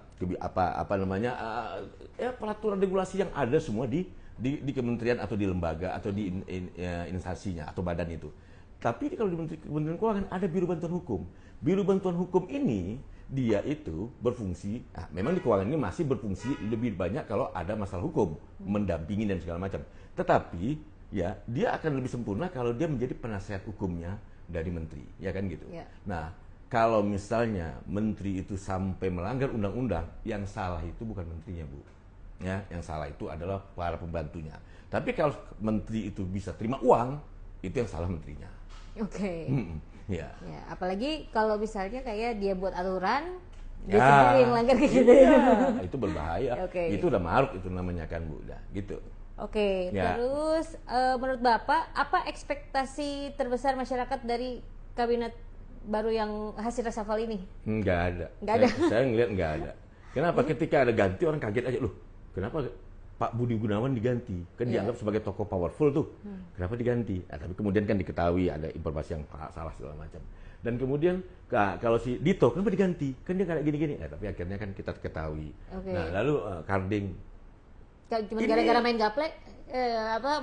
peraturan regulasi yang ada semua di kementerian atau di lembaga atau di instansinya atau badan itu. Tapi kalau di Kementerian Keuangan ada biro bantuan hukum. Biro bantuan hukum ini dia itu berfungsi, memang di keuangan ini masih berfungsi lebih banyak kalau ada masalah hukum, mendampingi dan segala macam. Tetapi ya dia akan lebih sempurna kalau dia menjadi penasehat hukumnya dari menteri, ya kan gitu. Ya. Nah, kalau misalnya menteri itu sampai melanggar undang-undang, yang salah itu bukan menterinya, Bu. Ya, yang salah itu adalah para pembantunya. Tapi kalau menteri itu bisa terima uang, itu yang salah menterinya. Oke. Ya. Ya, apalagi kalau misalnya kayak dia buat aturan, dia Ya. sendiri yang langgar kayak gitu. Iya, itu berbahaya. Oke. Itu udah maruk itu namanya kan, Bu. Udah, gitu. Oke, Ya. terus menurut Bapak, apa ekspektasi terbesar masyarakat dari kabinet baru yang hasil reshuffle ini? Nggak ada. Nggak ada. Saya ngelihat nggak ada. Kenapa? Ketika ada ganti orang kaget aja, loh. Kenapa Pak Budi Gunawan diganti? Kan dianggap sebagai tokoh powerful tuh. Kenapa diganti? Tapi kemudian kan diketahui ada informasi yang salah segala macam. Dan kemudian kalau si Dito kenapa diganti? Kan dia nggak gini-gini. Tapi akhirnya kan kita ketahui. Oke. Nah, lalu Karding. Cuma gara-gara main gaplek,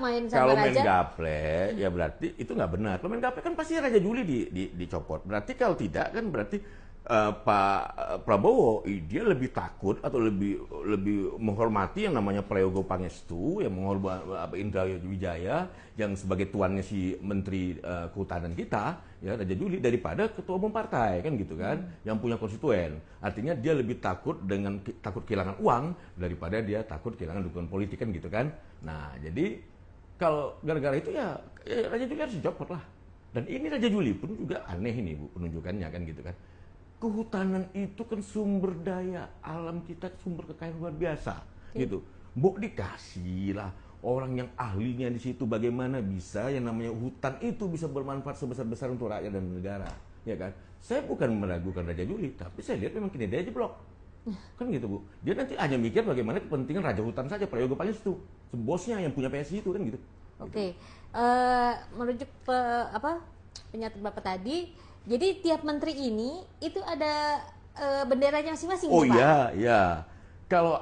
main sama Kalau main raja? gaplek, ya berarti itu nggak benar. Kalau main gaplek kan pasti Raja Juli dicopot. Berarti kalau tidak kan berarti Pak Prabowo dia lebih takut atau lebih menghormati yang namanya Prayogo Pangestu, yang menghormati Indra Wijaya yang sebagai tuannya si Menteri Kehutanan kita, ya Raja Juli, daripada ketua umum partai kan gitu kan, yang punya konstituen. Artinya dia lebih takut kehilangan uang daripada dia takut kehilangan dukungan politik kan gitu kan. Nah jadi kalau gara-gara itu ya Raja Juli harus dicopot lah. Dan ini Raja Juli pun juga aneh ini, Bu, penunjukannya kan gitu kan. Kehutanan itu kan sumber daya alam kita, sumber kekayaan luar biasa, gitu. Mbok dikasih lah orang yang ahlinya di situ, bagaimana bisa yang namanya hutan itu bisa bermanfaat sebesar-besar untuk rakyat dan negara, ya kan? Saya bukan meragukan Raja Juli, tapi saya lihat memang kinerjanya jeblok, kan gitu, Bu. Dia nanti hanya mikir bagaimana kepentingan Raja Hutan saja, Prayogo Pangestu, bosnya yang punya PSI itu kan gitu. Oke. Merujuk pernyataan Bapak tadi. Jadi tiap menteri ini itu ada benderanya masing-masing, Oh Pak? iya. Kalau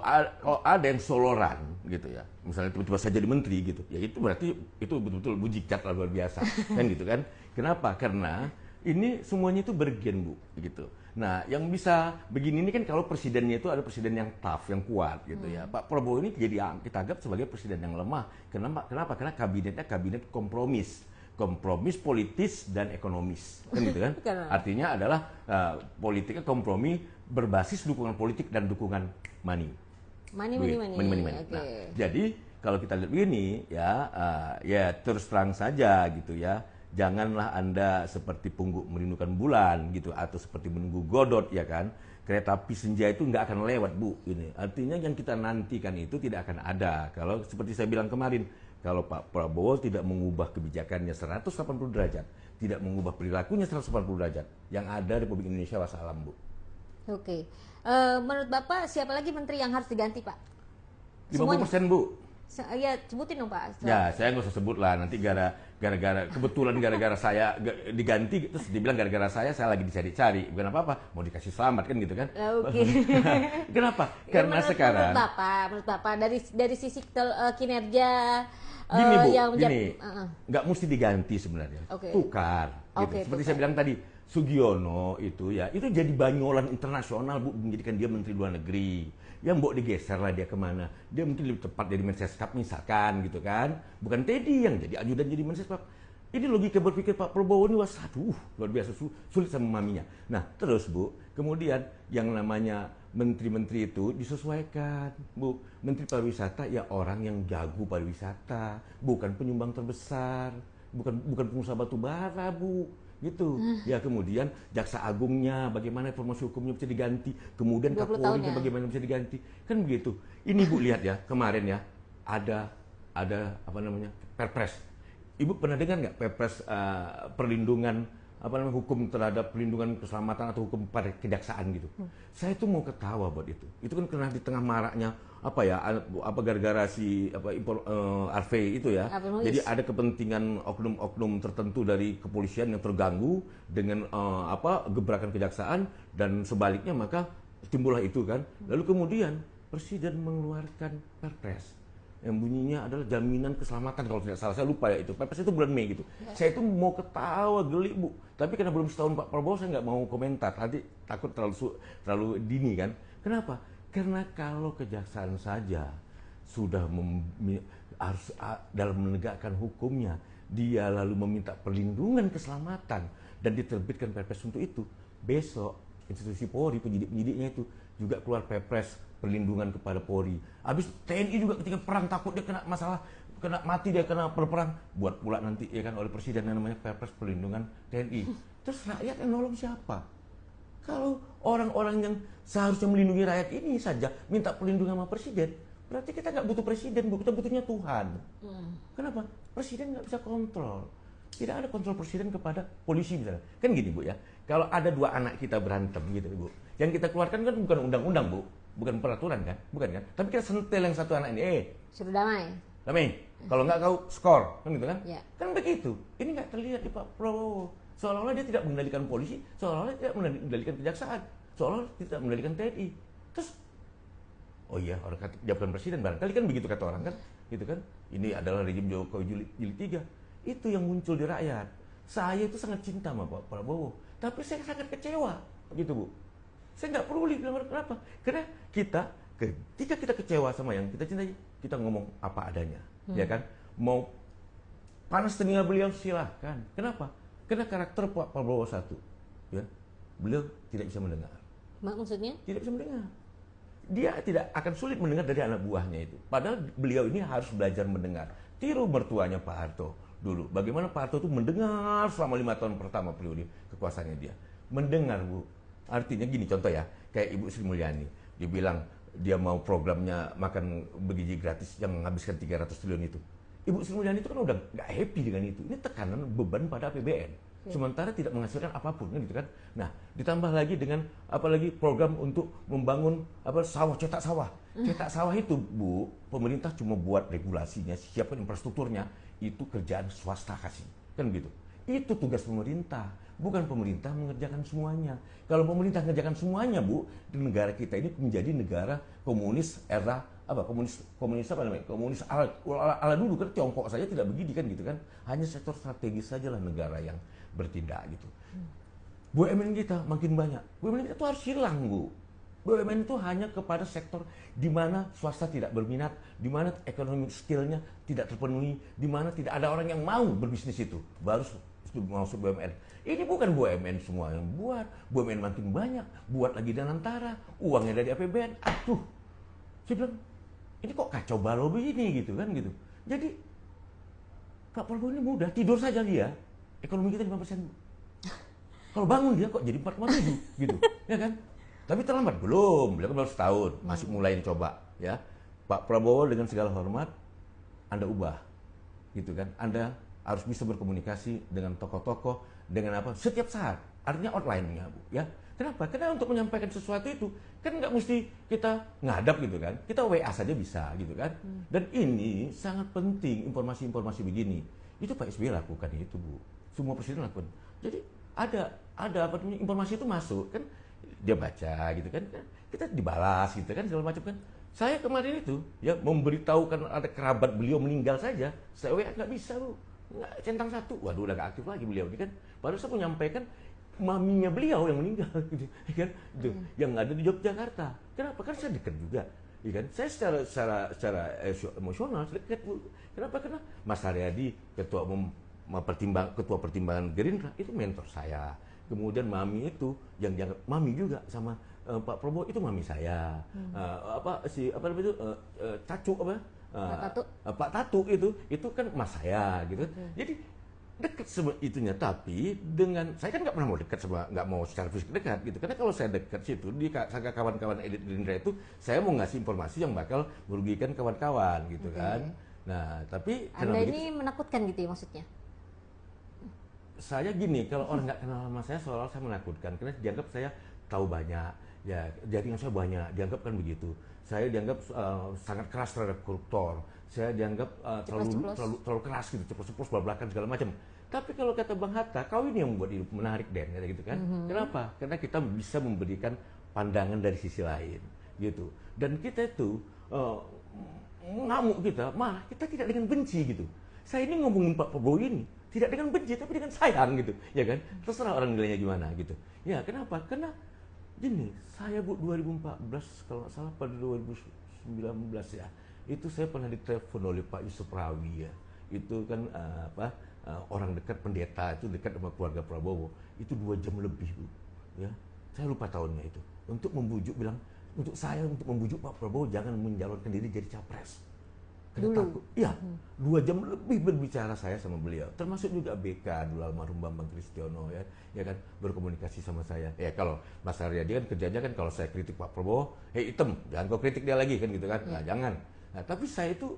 ada yang soloran gitu ya, misalnya tiba-tiba saya jadi menteri gitu, ya itu berarti itu betul-betul mujizat luar biasa, kan gitu kan? Kenapa? Karena ini semuanya itu bergen, Bu, gitu. Nah, yang bisa begini ini kan kalau presidennya itu ada presiden yang tough, yang kuat gitu ya. Pak Prabowo ini jadi kita anggap sebagai presiden yang lemah. Kenapa? Karena kabinetnya kabinet kompromis politis dan ekonomis, kan gitu kan? Artinya adalah politiknya kompromi berbasis dukungan politik dan dukungan money. Money. Okay. Nah, jadi kalau kita lihat begini ya terus terang saja gitu ya, janganlah Anda seperti pungguk merindukan bulan gitu atau seperti menunggu Godot, ya kan? Kereta api senja itu nggak akan lewat, Bu. Ini artinya yang kita nantikan itu tidak akan ada kalau seperti saya bilang kemarin. Kalau Pak Prabowo tidak mengubah kebijakannya 180 derajat, tidak mengubah perilakunya 180 derajat, yang ada Republik Indonesia wassalam, Bu. Oke. Menurut Bapak siapa lagi menteri yang harus diganti, Pak? 50%, Bu. Ya, sebutin dong, Pak. Ya, saya nggak usah sebut lah. Nanti gara-gara saya diganti, terus dibilang gara-gara saya lagi dicari-cari. Bukan apa-apa, mau dikasih selamat kan gitu kan. Oke. Kenapa? Karena sekarang menurut Bapak dari sisi kinerja gini, Bu, yang nggak mesti diganti sebenarnya. Tukar gitu. Seperti saya bilang tadi, Sugiono itu jadi banyolan internasional, Bu, menjadikan dia menteri luar negeri. Yang Mbok digeser lah dia kemana? Dia mungkin lebih tepat jadi Mensekap misalkan gitu kan. Bukan Teddy yang jadi ajudan jadi Mensekap. Ini logika berpikir Pak Prabowo ini luar biasa sulit sama maminya. Nah terus, Bu, kemudian yang namanya menteri-menteri itu disesuaikan, Bu. Menteri pariwisata ya orang yang jago pariwisata, bukan penyumbang terbesar, bukan pengusaha batu bara, Bu. Gitu. Ya kemudian jaksa agungnya bagaimana informasi hukumnya bisa diganti, kemudian Kapolri bagaimana bisa diganti, kan begitu. Ini, Bu, lihat ya kemarin ya ada Perpres. Ibu pernah dengar nggak Perpres perlindungan hukum terhadap perlindungan keselamatan atau hukum pada kejaksaan gitu. Saya tuh mau ketawa buat itu. Itu kan kena di tengah maraknya gara-gara si Harvey itu ya. Jadi ada kepentingan oknum-oknum tertentu dari kepolisian yang terganggu dengan gebrakan kejaksaan dan sebaliknya, maka timbullah itu kan. Lalu kemudian Presiden mengeluarkan Perpres yang bunyinya adalah jaminan keselamatan kalau tidak salah, saya lupa ya itu. Perpres itu bulan Mei gitu. Saya itu mau ketawa geli Bu, tapi karena belum setahun Pak Prabowo saya nggak mau komentar, nanti takut terlalu dini kan. Kenapa? Karena kalau kejaksaan saja sudah harus dalam menegakkan hukumnya, dia lalu meminta perlindungan keselamatan dan diterbitkan perpres untuk itu, besok institusi Polri, penyidik-penyidiknya itu juga keluar perpres perlindungan kepada Polri. Habis TNI juga ketika perang takut dia kena masalah, kena mati dia kena perang, buat pula nanti ya kan oleh presiden yang namanya perpres perlindungan TNI. Terus rakyat yang nolong siapa? Kalau orang-orang yang seharusnya melindungi rakyat ini saja minta perlindungan sama presiden, berarti kita nggak butuh presiden, Bu. Kita butuhnya Tuhan. Kenapa? Presiden nggak bisa kontrol. Tidak ada kontrol presiden kepada polisi misalnya. Kan gini Bu ya, kalau ada dua anak kita berantem gitu Bu, yang kita keluarkan kan bukan undang-undang Bu, bukan peraturan kan, bukan kan? Tapi kita sentil yang satu anak ini, suruh damai. Damai. Kalau nggak kau skor, kan gitu kan? Ya. Kan begitu. Ini nggak terlihat di Pak Prabowo. Seolah-olah dia tidak mengendalikan polisi, seolah-olah tidak mengendalikan kejaksaan, seolah-olah tidak mengendalikan TNI. Terus, oh iya, orang kata jabatan presiden barangkali kan begitu kata orang kan, gitu kan? Ini adalah rejim Jokowi jilid 3. Itu yang muncul di rakyat. Saya itu sangat cinta sama Pak Prabowo, tapi saya sangat kecewa, gitu Bu. Saya nggak peduli bilang kenapa, karena ketika kita kecewa sama yang kita cintai, kita ngomong apa adanya, ya kan? Mau panas telinga beliau silahkan. Kenapa? Karena karakter Pak Prabowo satu, ya, beliau tidak bisa mendengar. Maksudnya? Tidak bisa mendengar. Dia tidak akan sulit mendengar dari anak buahnya itu. Padahal beliau ini harus belajar mendengar. Tiru mertuanya Pak Harto dulu. Bagaimana Pak Harto itu mendengar selama 5 tahun pertama periode kekuasaannya dia. Mendengar Bu. Artinya gini contoh ya, kayak Ibu Sri Mulyani. Dia bilang dia mau programnya makan bergizi gratis yang menghabiskan 300 triliun itu. Ibu Sri Mulyani itu kan udah nggak happy dengan itu. Ini tekanan beban pada APBN. Sementara tidak menghasilkan apapun kan gitu kan. Nah, ditambah lagi dengan apalagi program untuk membangun sawah, cetak sawah. Cetak sawah itu Bu, pemerintah cuma buat regulasinya, siapkan infrastrukturnya, itu kerjaan swasta kasih. Kan gitu. Itu tugas pemerintah, bukan pemerintah mengerjakan semuanya. Kalau pemerintah mengerjakan semuanya, Bu, di negara kita ini menjadi negara komunis era komunis apa namanya? Komunis ala dulu kan, Tiongkok saja tidak begini kan gitu kan. Hanya sektor strategis sajalah negara yang bertindak gitu. BUMN kita makin banyak. BUMN kita itu harus hilang, Bu. BUMN itu hanya kepada sektor di mana swasta tidak berminat, di mana ekonomi skillnya tidak terpenuhi, di mana tidak ada orang yang mau berbisnis itu. Baru masuk BUMN. Ini bukan BUMN semua yang buat. BUMN makin banyak, buat lagi dan antara, uangnya dari APBN. Aduh, saya bilang, ini kok kacau balau begini gitu kan gitu. Jadi Pak Prabowo ini mudah, tidur saja dia, ekonomi kita 5%. Kalau bangun dia kok jadi 4,7 gitu, ya kan? Tapi terlambat belum, beliau kan baru setahun, masih mulai dicoba, ya. Pak Prabowo dengan segala hormat, Anda ubah, gitu kan? Anda harus bisa berkomunikasi dengan tokoh-tokoh, dengan apa? Setiap saat, artinya outline-nya, Bu, ya. Kenapa? Karena untuk menyampaikan sesuatu itu kan nggak mesti kita ngadap gitu kan, kita WA saja bisa gitu kan. Dan ini sangat penting informasi-informasi begini. Itu Pak SBY lakukan itu Bu, semua presiden lakukan. Jadi ada apa namanya informasi itu masuk kan, dia baca gitu kan, kita dibalas gitu kan segala macam kan. Saya kemarin itu ya memberitahukan ada kerabat beliau meninggal saja, saya WA nggak bisa Bu, nggak centang satu, waduh udah nggak aktif lagi beliau ini kan. Baru saya menyampaikan maminya beliau yang meninggal gitu, kan? Yang ada di Yogyakarta. Kenapa? Kan saya dekat juga, ya kan? Saya secara emosional dekat Bu. Kenapa? Karena Mas Haryadi, ketua pertimbangan Gerindra itu mentor saya. Kemudian mami itu yang dianggap mami juga sama Pak Prabowo itu mami saya. Cacu Pak Tatu itu kan mas saya gitu. Jadi dekat sama itunya, tapi dengan saya kan nggak pernah mau dekat sama, nggak mau secara fisik dekat gitu, karena kalau saya dekat situ di kawan-kawan elit Gerindra itu saya mau ngasih informasi yang bakal merugikan kawan-kawan gitu kan. Nah tapi Anda ini menakutkan gitu ya maksudnya? Saya gini, kalau orang nggak kenal sama saya seolah-olah saya menakutkan, karena dianggap saya tahu banyak, ya jaringan saya banyak, dianggap kan begitu. Saya dianggap sangat keras terhadap koruptor. Saya dianggap terlalu keras gitu, ceplos-ceplos belak-belakan segala macam. Tapi kalau kata Bang Hatta, kau ini yang membuat hidup menarik Den, kata gitu kan. Kenapa? Karena kita bisa memberikan pandangan dari sisi lain, gitu. Dan kita itu ngamuk kita, malah kita tidak dengan benci gitu. Saya ini ngomongin Pak Prabowo ini tidak dengan benci tapi dengan sayang gitu, ya kan? Terserah orang nilainya gimana gitu. Ya kenapa? Karena gini, saya 2014 kalau nggak salah pada 2019 ya, itu saya pernah ditelepon oleh Pak Yusuf Rawi ya. Itu kan orang dekat pendeta itu dekat sama keluarga Prabowo. Itu 2 jam lebih Bu. Ya, saya lupa tahunnya itu. Untuk membujuk bilang untuk membujuk Pak Prabowo jangan mencalonkan diri jadi capres. Karena takut. Iya, 2 jam lebih berbicara saya sama beliau. Termasuk juga BK dulu almarhum Bambang Kristiono ya kan berkomunikasi sama saya. Ya kalau Mas Arya dia kan kerjanya kan kalau saya kritik Pak Prabowo, hitam, jangan kau kritik dia lagi kan gitu kan. Nah, jangan. Nah, tapi saya itu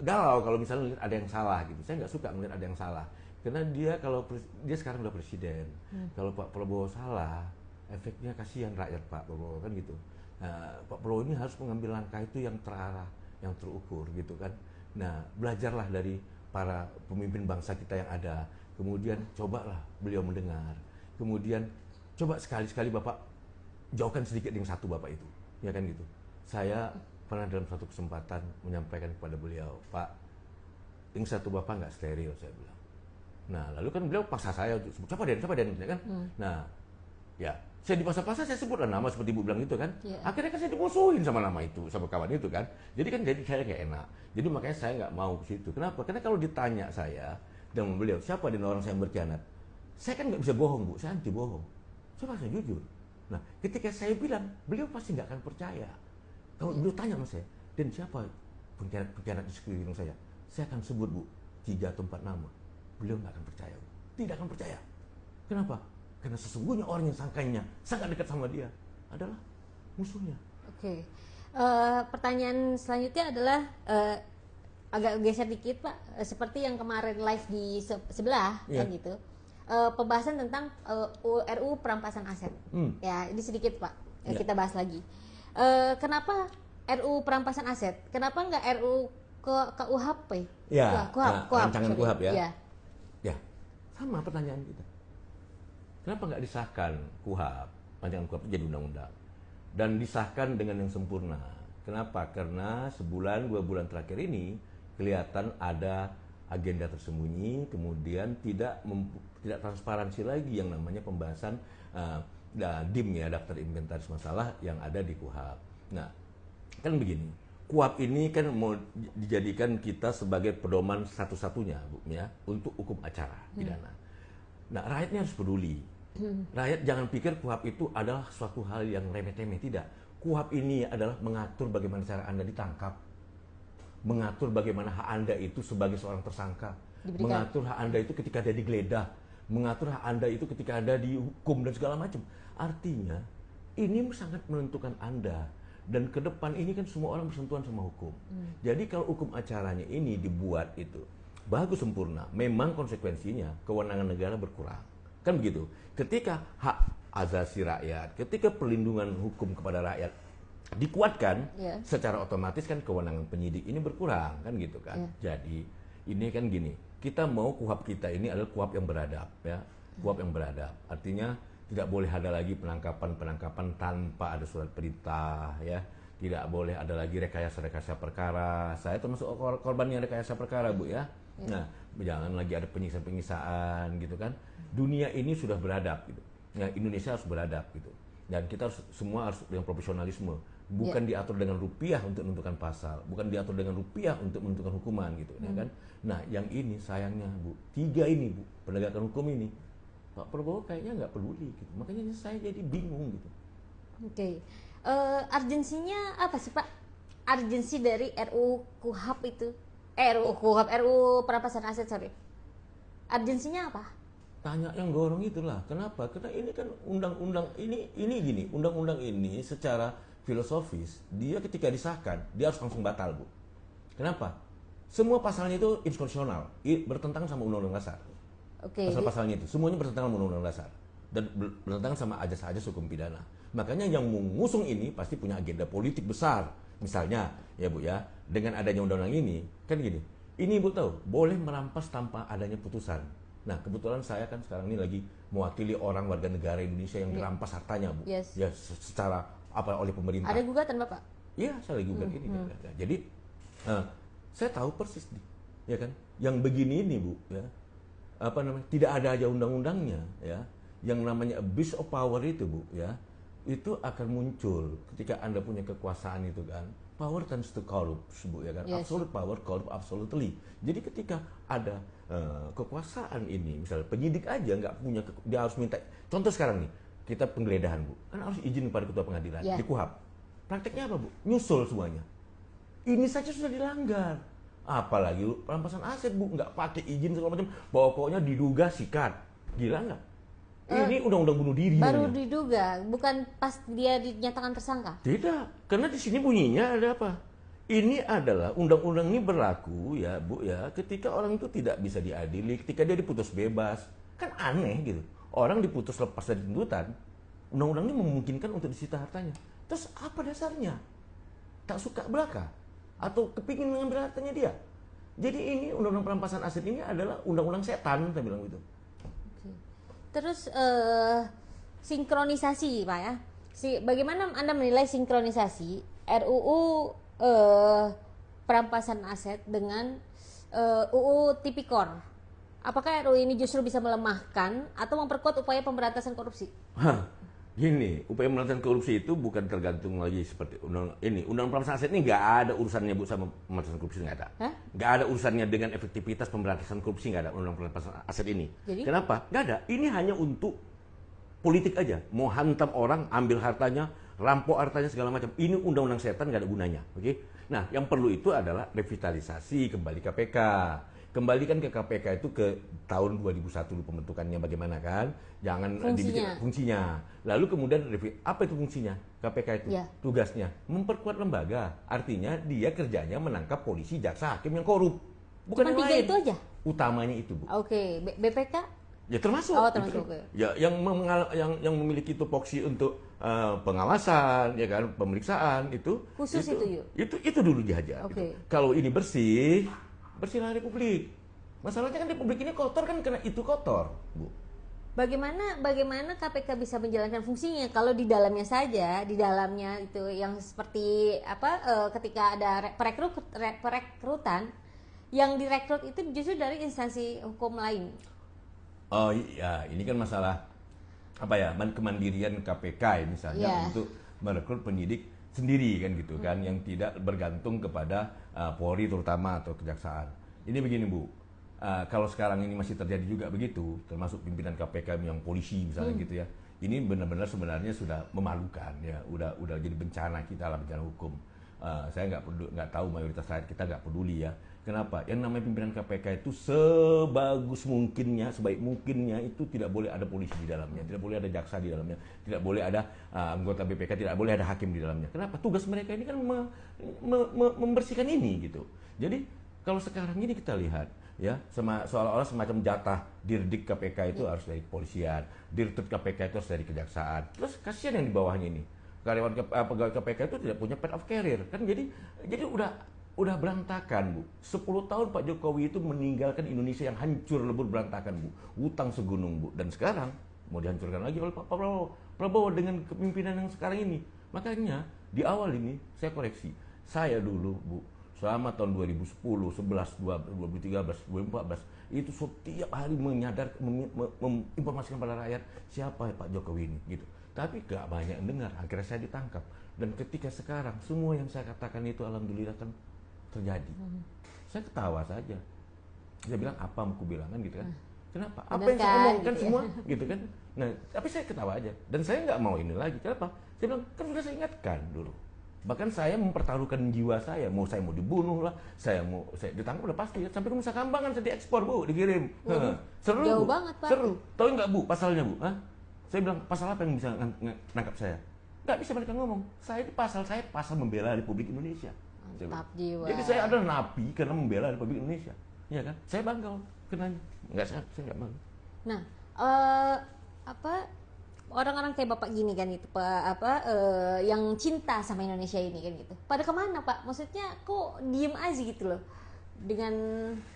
galau kalau misalnya melihat ada yang salah gitu. Saya nggak suka melihat ada yang salah. Karena dia dia sekarang udah presiden. Kalau Pak Prabowo salah, efeknya kasihan rakyat Pak Prabowo kan gitu. Nah, Pak Prabowo ini harus mengambil langkah itu yang terarah, yang terukur gitu kan. Nah, belajarlah dari para pemimpin bangsa kita yang ada. Kemudian cobalah beliau mendengar. Kemudian coba sekali-sekali Bapak jauhkan sedikit yang satu Bapak itu. Ya kan gitu. Saya pernah dalam satu kesempatan menyampaikan kepada beliau, Pak, yang satu Bapak nggak steril, saya bilang. Nah, lalu kan beliau paksa saya untuk sebut, siapa Den, ya kan? Nah, ya, saya dipaksa-paksa saya sebutlah nama seperti Ibu bilang itu kan. Yeah. Akhirnya kan saya dimusuhin sama nama itu, sama kawan itu kan. Jadi kan saya nggak enak. Jadi makanya saya nggak mau ke situ. Kenapa? Karena kalau ditanya saya dengan beliau, siapa Den orang saya yang berkhianat? Saya kan nggak bisa bohong Bu, saya anti bohong. Saya pasti jujur. Nah, ketika saya bilang, beliau pasti nggak akan percaya. Kalau beliau tanya sama saya, Den siapa pengkhianat di sekeliling saya? Saya akan sebut Bu, 3 atau 4 nama. Beliau nggak akan percaya Bu. Tidak akan percaya. Kenapa? Karena sesungguhnya orang yang sangkanya sangat dekat sama dia adalah musuhnya. Oke. Pertanyaan selanjutnya adalah agak geser dikit Pak, seperti yang kemarin live di sebelah kan gitu. Pembahasan tentang RUU perampasan aset. Ya, ini sedikit Pak. Kita bahas lagi. Kenapa RUU perampasan aset? Kenapa nggak RUU KUHP? Ya, KUHP, rancangan KUHP ya. Ya. Ya, sama pertanyaan kita. Kenapa nggak disahkan KUHP, rancangan KUHP jadi undang-undang dan disahkan dengan yang sempurna? Kenapa? Karena sebulan 2 bulan terakhir ini kelihatan ada agenda tersembunyi, kemudian tidak transparansi lagi yang namanya pembahasan DIM ya, daftar inventaris masalah yang ada di KUHP. Nah, kan begini, KUHP ini kan mau dijadikan kita sebagai pedoman satu-satunya Bu ya untuk hukum acara pidana. Nah, rakyatnya harus peduli. Rakyat jangan pikir KUHP itu adalah suatu hal yang remeh-temeh, tidak. KUHP ini adalah mengatur bagaimana cara Anda ditangkap, mengatur bagaimana hak Anda itu sebagai seorang tersangka, mengatur hak Anda itu ketika ada digeledah, mengatur hak Anda itu ketika Anda dihukum dan segala macam. Artinya, ini sangat menentukan Anda. Dan ke depan ini kan semua orang bersentuhan sama hukum. Jadi kalau hukum acaranya ini dibuat itu bagus sempurna, memang konsekuensinya kewenangan negara berkurang. Kan begitu. Ketika hak asasi rakyat, ketika perlindungan hukum kepada rakyat dikuatkan, secara otomatis kan kewenangan penyidik ini berkurang, kan gitu kan. Jadi ini kan gini, kita mau KUHP kita ini adalah KUHP yang beradab ya. KUHP yang beradab. Artinya tidak boleh ada lagi penangkapan tanpa ada surat perintah ya. Tidak boleh ada lagi rekayasa perkara. Saya termasuk korbannya rekayasa perkara Bu ya. Nah, jangan lagi ada penyiksaan gitu kan. Dunia ini sudah beradab gitu. Nah, Indonesia harus beradab gitu. Dan kita semua harus dengan profesionalisme. Bukan diatur dengan rupiah untuk menentukan pasal, bukan diatur dengan rupiah untuk menentukan hukuman gitu ya kan. Nah, yang ini sayangnya Bu, 3 ini Bu, penegakan hukum ini Pak Prabowo kayaknya nggak peduli gitu. Makanya saya jadi bingung gitu. Oke. Urgensinya apa sih Pak? Urgensi dari RUU KUHP itu? RUU perampasan aset, sorry. Urgensinya apa? Tanya yang dorong itulah. Kenapa? Karena ini kan undang-undang ini gini, undang-undang ini secara filosofis dia ketika disahkan dia harus langsung batal Bu. Kenapa? Semua pasalnya itu inkonstitusional, bertentangan sama undang-undang dasar. Pasal-pasalnya itu semuanya bertentangan sama undang-undang dasar dan bertentangan sama ajas-ajas hukum pidana. Makanya yang mengusung ini pasti punya agenda politik besar. Misalnya ya Bu ya, dengan adanya undang-undang ini kan gini. Ini Bu tahu, boleh merampas tanpa adanya putusan. Nah, kebetulan saya kan sekarang ini lagi mewakili orang warga negara Indonesia yang dirampas hartanya Bu. Ya secara oleh pemerintah. Ada gugatan Bapak? Iya, saya lagi gugat ini. Jadi Nah, saya tahu persis nih, ya kan? Yang begini ini Bu, ya. Apa namanya? Tidak ada aja undang-undangnya, ya. Yang namanya abuse of power itu Bu, ya. Itu akan muncul ketika Anda punya kekuasaan itu kan. Power tends to corrupt, Bu, ya kan? Yes. Absolute power corrupt absolutely. Jadi ketika ada kekuasaan ini, misalnya penyidik aja nggak punya, dia harus minta. Contoh sekarang nih, kita penggeledahan Bu, kan harus izin kepada ketua pengadilan Yeah. di KUHAP. Prakteknya apa Bu? Nyusul semuanya. Ini saja sudah dilanggar. Apalagi perampasan aset Bu, nggak pakai izin segala macam. Pokoknya diduga sikat. Gila nggak? Ini undang-undang bunuh diri. Baru namanya. diduga, bukan pas dia dinyatakan tersangka. Tidak, karena di sini bunyinya ada apa? Ini adalah undang-undang ini berlaku ya Bu ya, ketika orang itu tidak bisa diadili, ketika dia diputus bebas. Kan aneh gitu. Orang diputus lepas dari tuntutan, undang-undang ini memungkinkan untuk disita hartanya. Terus apa dasarnya? Tak suka belaka? Atau kepingin mengambil hartanya dia? Jadi ini undang-undang perampasan aset ini adalah undang-undang setan, saya bilang gitu. Terus sinkronisasi Pak ya. Bagaimana Anda menilai sinkronisasi RUU perampasan aset dengan UU Tipikor? Apakah RUU ini justru bisa melemahkan atau memperkuat upaya pemberantasan korupsi? Gini, upaya pemberantasan korupsi itu bukan tergantung lagi seperti undang perampasan aset ini nggak ada urusannya Bu sama pemberantasan korupsi, nggak ada. Hah? Nggak ada urusannya dengan efektivitas pemberantasan korupsi, nggak ada undang perampasan aset ini. Jadi? Kenapa? Nggak ada. Ini hanya untuk politik aja. Mau hantam orang, ambil hartanya, rampok hartanya segala macam. Ini undang-undang setan, nggak ada gunanya. Oke? Nah, yang perlu itu adalah revitalisasi kembali KPK. Kembalikan ke KPK itu ke tahun 2001 dulu pembentukannya bagaimana kan? Jangan dibikin fungsinya. Lalu kemudian apa itu fungsinya? KPK itu tugasnya memperkuat lembaga. Artinya dia kerjanya menangkap polisi, jaksa, hakim yang korup. Bukan yang lain. Itu aja. Utamanya itu, Bu. Oke, BPK? Ya termasuk. Oh, termasuk. Ya yang memiliki tupoksi untuk pengawasan, ya kan, pemeriksaan itu. Khusus itu yuk. Itu dulu dihajar. Oke. Gitu. Kalau ini bersihlah Republik. Masalahnya kan Republik ini kotor kan karena itu kotor, Bu. Bagaimana KPK bisa menjalankan fungsinya kalau di dalamnya saja, di dalamnya itu yang seperti ketika ada perekrutan yang direkrut itu justru dari instansi hukum lain. Oh iya, ini kan masalah kemandirian KPK ya, misalnya untuk merekrut penyidik sendiri kan gitu kan, yang tidak bergantung kepada Polri terutama atau kejaksaan. Ini begini Bu, kalau sekarang ini masih terjadi juga begitu, termasuk pimpinan KPK yang polisi misalnya gitu ya, ini benar-benar sebenarnya sudah memalukan ya, udah jadi bencana kita lah, bencana hukum. Saya nggak tahu mayoritas rakyat kita nggak peduli ya. Kenapa? Yang namanya pimpinan KPK itu sebagus mungkinnya, sebaik mungkinnya itu tidak boleh ada polisi di dalamnya, tidak boleh ada jaksa di dalamnya, tidak boleh ada anggota BPK, tidak boleh ada hakim di dalamnya. Kenapa? Tugas mereka ini kan membersihkan ini gitu. Jadi kalau sekarang ini kita lihat ya, seolah-olah semacam jatah dirdik KPK itu harus dari kepolisian, dirtut KPK itu harus dari kejaksaan. Terus kasihan yang di bawahnya ini. Karyawan pegawai KPK itu tidak punya path of career kan, jadi udah berantakan Bu. 10 tahun Pak Jokowi itu meninggalkan Indonesia yang hancur lebur berantakan Bu, utang segunung Bu, dan sekarang mau dihancurkan lagi oleh Pak Prabowo dengan kepemimpinan yang sekarang ini. Makanya di awal ini saya koreksi, saya dulu Bu selama tahun 2010, 11, 2013, 2014 itu setiap hari menginformasikan pada rakyat siapa Pak Jokowi ini gitu. Tapi gak banyak yang dengar, akhirnya saya ditangkap. Dan ketika sekarang semua yang saya katakan itu alhamdulillah kan terjadi. Saya ketawa saja. Saya bilang apa mau bilang kan gitu kan. Kenapa? Apa yang saya omongkan gitu semua gitu kan. Nah, tapi saya ketawa aja. Dan saya nggak mau ini lagi. Kenapa? Saya bilang kan sudah saya ingatkan dulu. Bahkan saya mempertaruhkan jiwa saya. Saya mau dibunuh lah, saya ditangkap udah pasti. Sampai ke Nusa Kambangan saya diekspor Bu, dikirim. Seru. Jauh banget Pak. Seru. Tahu nggak Bu pasalnya Bu? Saya bilang pasal apa yang bisa nangkap saya? Nggak bisa mereka ngomong. Saya pasal membela Republik Indonesia. Mantap jiwa. Jadi saya adalah napi karena membela Republik Indonesia. Iya kan? Saya bangga kenanya. Saya nggak bangga. Nah, orang-orang kayak Bapak gini kan itu yang cinta sama Indonesia ini kan gitu. Pada kemana Pak? Maksudnya kok diem aja gitu loh. Dengan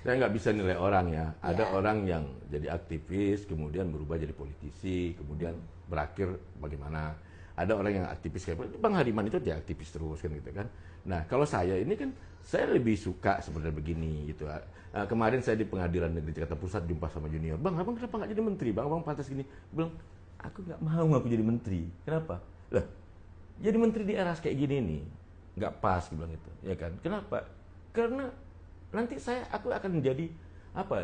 saya nggak bisa nilai orang ya. Ada orang yang jadi aktivis, kemudian berubah jadi politisi, kemudian berakhir bagaimana. ada orang yang aktivis kayak Bang Hariman itu dia aktivis terus kan gitu kan. Nah kalau saya ini kan saya lebih suka sebenarnya begini gitu. Kemarin saya di Pengadilan Negeri Jakarta Pusat jumpa sama junior, Bang abang kenapa nggak jadi menteri? Bang abang pantas gini. Bilang aku nggak mau aku jadi menteri. Kenapa? Lah jadi menteri di era kayak gini nih nggak pas, bilang itu, ya kan? Kenapa? Karena nanti aku akan menjadi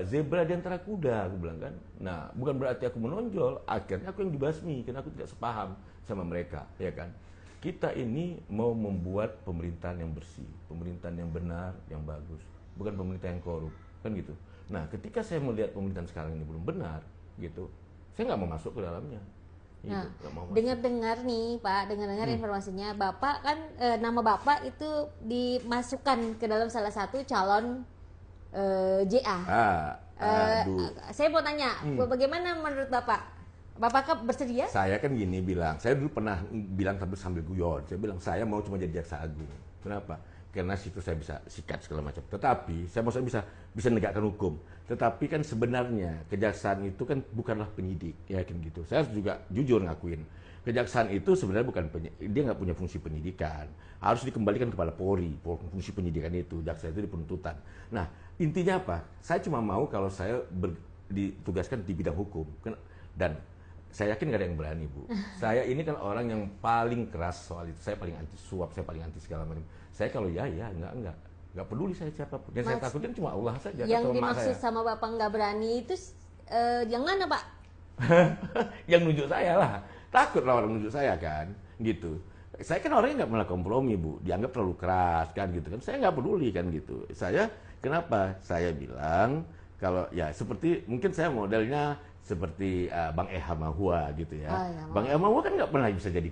zebra di antara kuda, aku bilang kan. Nah, bukan berarti aku menonjol, akhirnya aku yang dibasmi karena aku tidak sepaham sama mereka, ya kan. Kita ini mau membuat pemerintahan yang bersih, pemerintahan yang benar, yang bagus, bukan pemerintahan yang korup, kan gitu. Nah, ketika saya melihat pemerintahan sekarang ini belum benar, gitu, saya nggak mau masuk ke dalamnya. Nah, Gitu, dengar-dengar nih Pak, dengar-dengar informasinya, Bapak kan nama Bapak itu dimasukkan ke dalam salah satu calon JA. Aduh. Saya mau tanya, bagaimana menurut Bapak? Bapak bersedia? Saya kan gini bilang, saya dulu pernah bilang sambil guyon, saya bilang saya mau cuma jadi jaksa agung. Kenapa? Karena situ saya bisa sikat segala macam. Tetapi saya maksudnya bisa negakkan hukum. Tetapi kan sebenarnya kejaksaan itu kan bukanlah penyidik, ya kan gitu. Saya harus juga jujur ngakuin. Kejaksaan itu sebenarnya dia nggak punya fungsi penyidikan. Harus dikembalikan kepada Polri, fungsi penyidikan itu. Jaksa itu di penuntutan. Nah, intinya apa? Saya cuma mau kalau saya ditugaskan di bidang hukum. Dan saya yakin gak ada yang berani, Bu. Saya ini kan orang yang paling keras soal itu. Saya paling anti suap, saya paling anti segala macam. Saya kalau enggak peduli saya siapapun. Yang saya takutin cuma Allah saja. Yang dimaksud sama Bapak nggak berani itu yang mana, Pak? Yang nunjuk saya lah. Takut lah orang nunjuk saya kan, gitu. Saya kan orangnya nggak pernah kompromi, Bu. Dianggap terlalu keras kan, gitu kan. Saya nggak peduli kan, gitu. Kenapa? Saya bilang kalau ya seperti mungkin saya modelnya seperti Bang Eha Mahua gitu ya. Bang Eha Mahua kan nggak pernah bisa jadi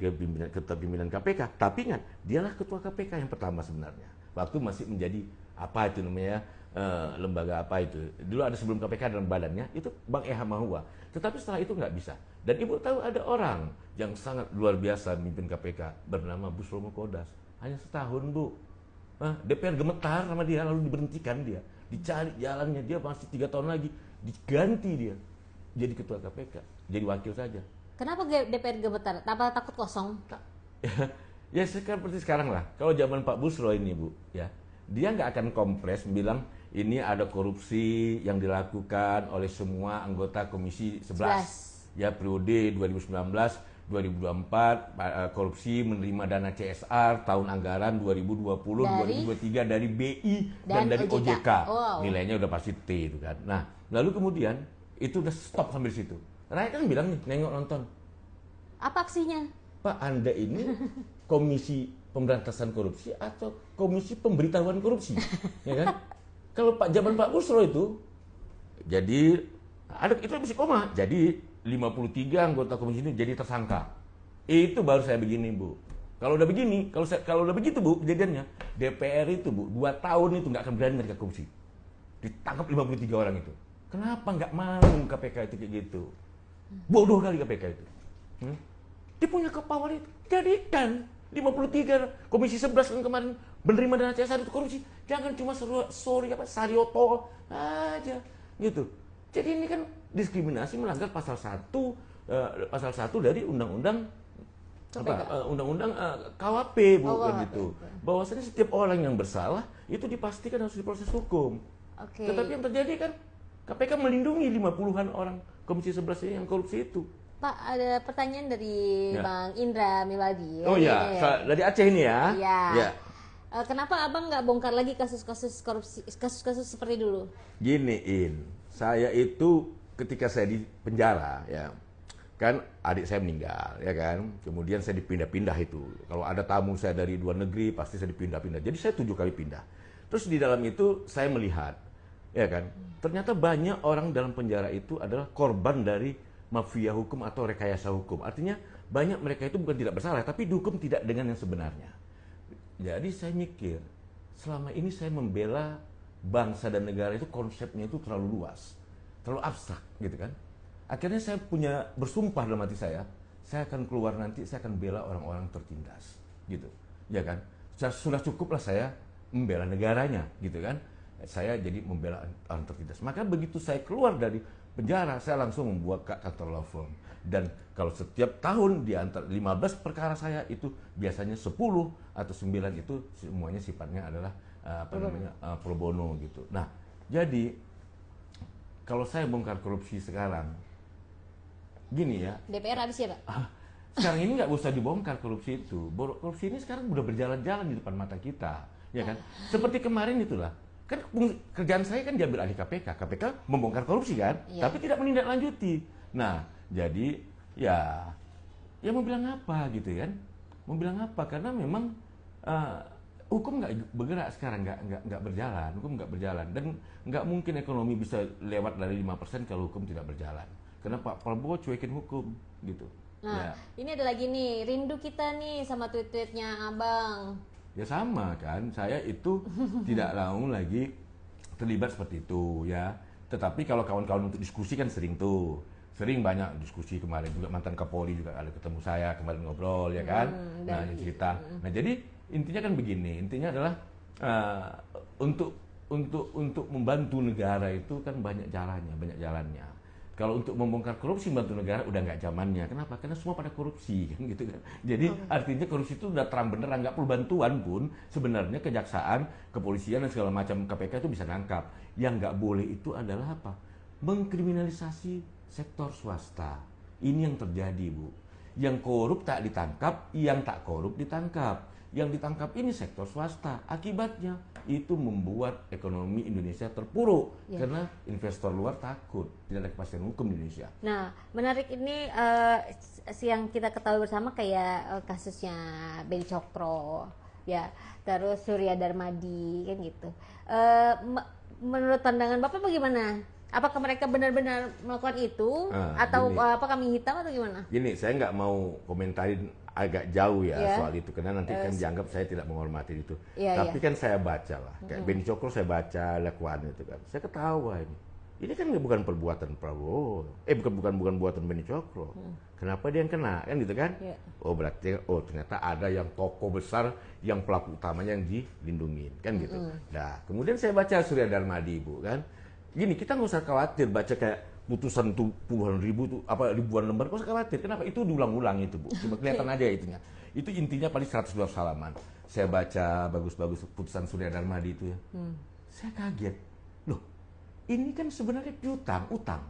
ketua pimpinan KPK, tapi kan dialah ketua KPK yang pertama sebenarnya. Waktu masih menjadi apa itu namanya lembaga apa itu. Dulu ada sebelum KPK dalam badannya itu Bang Eha Mahua. Tetapi setelah itu nggak bisa. Dan Ibu tahu ada orang yang sangat luar biasa memimpin KPK bernama Busromo Kodas. Hanya setahun, Bu. DPR gemetar sama dia lalu diberhentikan dia. Dicari jalannya, dia masih 3 tahun lagi diganti dia jadi ketua KPK, jadi wakil saja. Kenapa DPR gemetar? Apa takut kosong? Ya seperti sekarang lah. Kalau zaman Pak Busro ini, Bu, ya, dia nggak akan kompres bilang ini ada korupsi yang dilakukan oleh semua anggota Komisi 11. Ya, periode 2019-2024 korupsi menerima dana CSR tahun anggaran 2020-2023 dari BI dan dari OJK. Wow. Nilainya udah pasti T itu kan. Nah, lalu kemudian itu udah stop sampai di situ. Rakyat kan bilang nih, nengok nonton. Apa aksinya? Pak, Anda ini Komisi Pemberantasan Korupsi atau Komisi Pemberitahuan Korupsi, ya kan? Kalau zaman Pak Busro itu, jadi itu masih koma. Jadi 53 anggota komisi ini jadi tersangka. Itu baru saya begini, Bu. Kalau udah begini, kalau udah begitu, Bu, kejadiannya DPR itu, Bu, 2 tahun itu nggak akan berani mereka korupsi. Ditangkap 53 orang itu. Kenapa nggak mau KPK itu kayak gitu? Bodoh kali KPK itu. Dia punya kepower itu. Jadikan 53 Komisi 11 yang kemarin menerima dana CSR itu korupsi. Jangan cuma Saryoto aja gitu. Jadi ini kan diskriminasi melanggar pasal 1 dari undang-undang KWP, Bu, kan gitu. Bahwasanya setiap orang yang bersalah itu dipastikan harus diproses hukum. Tetapi yang terjadi kan KPK melindungi 50-an orang Komisi 11 yang korupsi itu. Pak, ada pertanyaan dari Bang Indra Miladi. Oh ya, dari Aceh ini ya. Iya. Kenapa Abang nggak bongkar lagi kasus-kasus korupsi, kasus-kasus seperti dulu? Giniin, saya itu ketika saya di penjara, ya kan adik saya meninggal, ya kan. Kemudian saya dipindah-pindah itu. Kalau ada tamu saya dari luar negeri, pasti saya dipindah-pindah. Jadi saya 7 kali pindah. Terus di dalam itu saya melihat, ya kan, ternyata banyak orang dalam penjara itu adalah korban dari mafia hukum atau rekayasa hukum. Artinya banyak mereka itu bukan tidak bersalah, tapi dihukum tidak dengan yang sebenarnya. Jadi saya mikir, selama ini saya membela bangsa dan negara itu konsepnya itu terlalu luas, terlalu abstrak gitu kan. Akhirnya saya bersumpah dalam hati saya akan keluar nanti, saya akan bela orang-orang tertindas gitu, ya kan. Sudah cukuplah saya membela negaranya gitu kan. Saya jadi membela orang tertindas. Maka begitu saya keluar dari penjara, saya langsung membuka kantor law firm. Dan kalau setiap tahun di antara 15 perkara saya itu biasanya 10 atau 9 itu semuanya sifatnya adalah pro bono gitu. Nah, jadi kalau saya bongkar korupsi sekarang, gini ya. DPR habis ya, Pak? Sekarang ini nggak usah dibongkar korupsi itu. Korupsi ini sekarang udah berjalan-jalan di depan mata kita, ya kan? Seperti kemarin itulah. Kan kerjaan saya kan diambil alih KPK. KPK membongkar korupsi kan, tapi tidak menindaklanjuti. Nah, jadi ya mau bilang apa gitu kan? Mau bilang apa? Karena memang hukum nggak bergerak sekarang, nggak berjalan. Hukum nggak berjalan dan nggak mungkin ekonomi bisa lewat dari 5% kalau hukum tidak berjalan. Karena Pak Prabowo cuekin hukum gitu. Nah, ini ada lagi nih, rindu kita nih sama tweet-tweetnya Abang. Ya sama kan, saya itu tidak mau lagi terlibat seperti itu ya. Tetapi kalau kawan-kawan untuk diskusi kan sering banyak diskusi. Kemarin juga mantan Kapolri juga ada ketemu saya, kemarin ngobrol ya kan. Nah, cerita. Nah, jadi intinya kan begini, intinya adalah untuk membantu negara itu kan banyak jalannya. Kalau untuk membongkar korupsi membantu negara udah nggak zamannya. Kenapa? Karena semua pada korupsi kan gitu kan. Jadi artinya korupsi itu udah terang benerang, nggak perlu bantuan pun sebenarnya kejaksaan, kepolisian dan segala macam KPK itu bisa nangkap. Yang nggak boleh itu adalah apa? Mengkriminalisasi sektor swasta. Ini yang terjadi, Bu. Yang korup tak ditangkap, yang tak korup ditangkap. Yang ditangkap ini sektor swasta. Akibatnya itu membuat ekonomi Indonesia terpuruk karena investor luar takut, tidak ada kepastian hukum di Indonesia. Nah, menarik ini yang kita ketahui bersama kayak kasusnya Beni Cokro, ya, terus Surya Darmadi kan gitu. Menurut pandangan Bapak bagaimana? Apakah mereka benar-benar melakukan itu atau apa kami hitam atau gimana? Gini, saya nggak mau komentarin agak jauh ya soal itu karena nanti kan dianggap saya tidak menghormati itu. Tapi kan saya baca lah, kayak Beni Cokro saya baca dakwaan itu kan, saya ketawa ini. Ini kan bukan perbuatan Prabowo, bukan buatan Beni Cokro. Kenapa dia yang kena kan gitu kan? Oh berarti ternyata ada yang tokoh besar yang pelaku utamanya yang dilindungin kan gitu. Nah kemudian saya baca Surya Darmadi Bu kan. Gini, kita nggak usah khawatir baca kayak putusan tuh puluhan ribu tuh ribuan lembar, nggak usah khawatir. Kenapa? Itu diulang-ulang itu, Bu. Cuma kelihatan aja itunya. Itu intinya paling 112 halaman. Saya baca bagus-bagus putusan Surya Darmadi itu ya. Saya kaget. Loh, ini kan sebenarnya piutang, utang.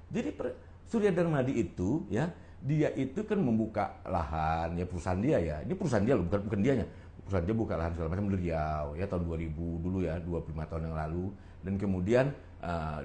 Jadi Surya Darmadi itu ya, dia itu kan membuka lahan ya, perusahaan dia ya. Ini perusahaan dia loh, bukan dianya. Perusahaan dia buka lahan segala macam di Riau ya tahun 2000 dulu ya, 25 tahun yang lalu. Dan kemudian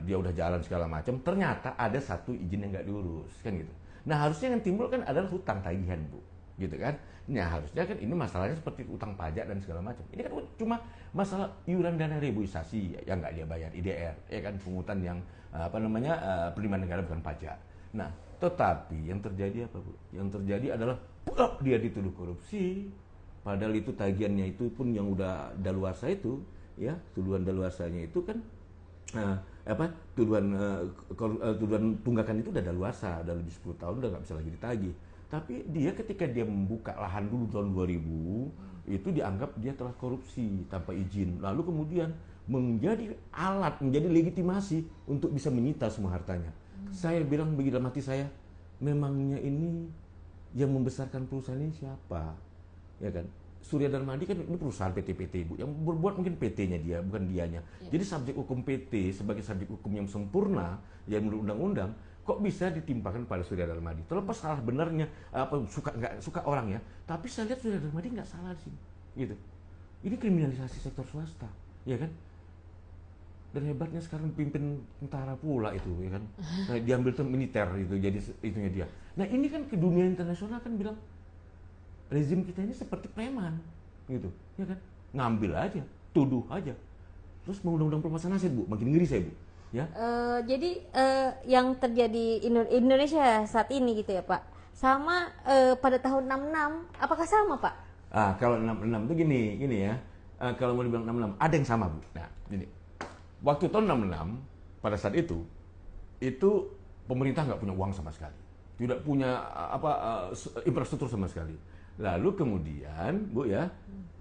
dia udah jalan segala macam, ternyata ada satu izin yang nggak diurus kan gitu. Nah harusnya yang timbul kan adalah hutang tagihan Bu, gitu kan. Nah harusnya kan ini masalahnya seperti utang pajak dan segala macam. Ini kan cuma masalah iuran dana reboisasi yang nggak dia bayar, IDR, ya kan, pungutan yang penerimaan negara bukan pajak. Nah tetapi yang terjadi apa Bu? Yang terjadi adalah dia dituduh korupsi, padahal itu tagihannya itu pun yang udah daluarsa itu, ya tuduhan daluarsanya itu kan tuduhan tunggakan itu udah daluarsa, udah lebih 10 tahun udah nggak bisa lagi ditagih. Tapi dia ketika dia membuka lahan dulu tahun 2000 itu dianggap dia telah korupsi tanpa izin, lalu kemudian menjadi alat, menjadi legitimasi untuk bisa menyita semua hartanya. Saya bilang begitu dalam hati saya, memangnya ini yang membesarkan perusahaan ini siapa, ya kan? Surya Darmadi kan ini perusahaan PT-PT Bu, yang berbuat mungkin PT-nya dia, bukan dianya. Jadi subjek hukum PT sebagai subjek hukum yang sempurna, yang menurut undang-undang, kok bisa ditimpakan pada Surya Darmadi? Terlepas salah benarnya, nggak suka orang ya, tapi saya lihat Surya Darmadi nggak salah di sini, gitu. Ini kriminalisasi sektor swasta, ya kan? Dan hebatnya sekarang pimpin tentara pula itu, ya kan? Nah, diambil tuh militer itu, jadi itunya dia. Nah ini kan ke dunia internasional kan bilang, rezim kita ini seperti preman, gitu, ya kan? Ngambil aja, tuduh aja, terus mau undang-undang pelepasan aset Bu, makin ngeri saya Bu, ya. Jadi yang terjadi Indonesia saat ini gitu ya Pak, sama pada tahun 66, apakah sama Pak? Kalau 66 itu gini ya, kalau mau dibilang 66 ada yang sama Bu. Nah, gini, waktu tahun 66 pada saat itu pemerintah nggak punya uang sama sekali, tidak punya infrastruktur sama sekali. Lalu kemudian, Bu ya,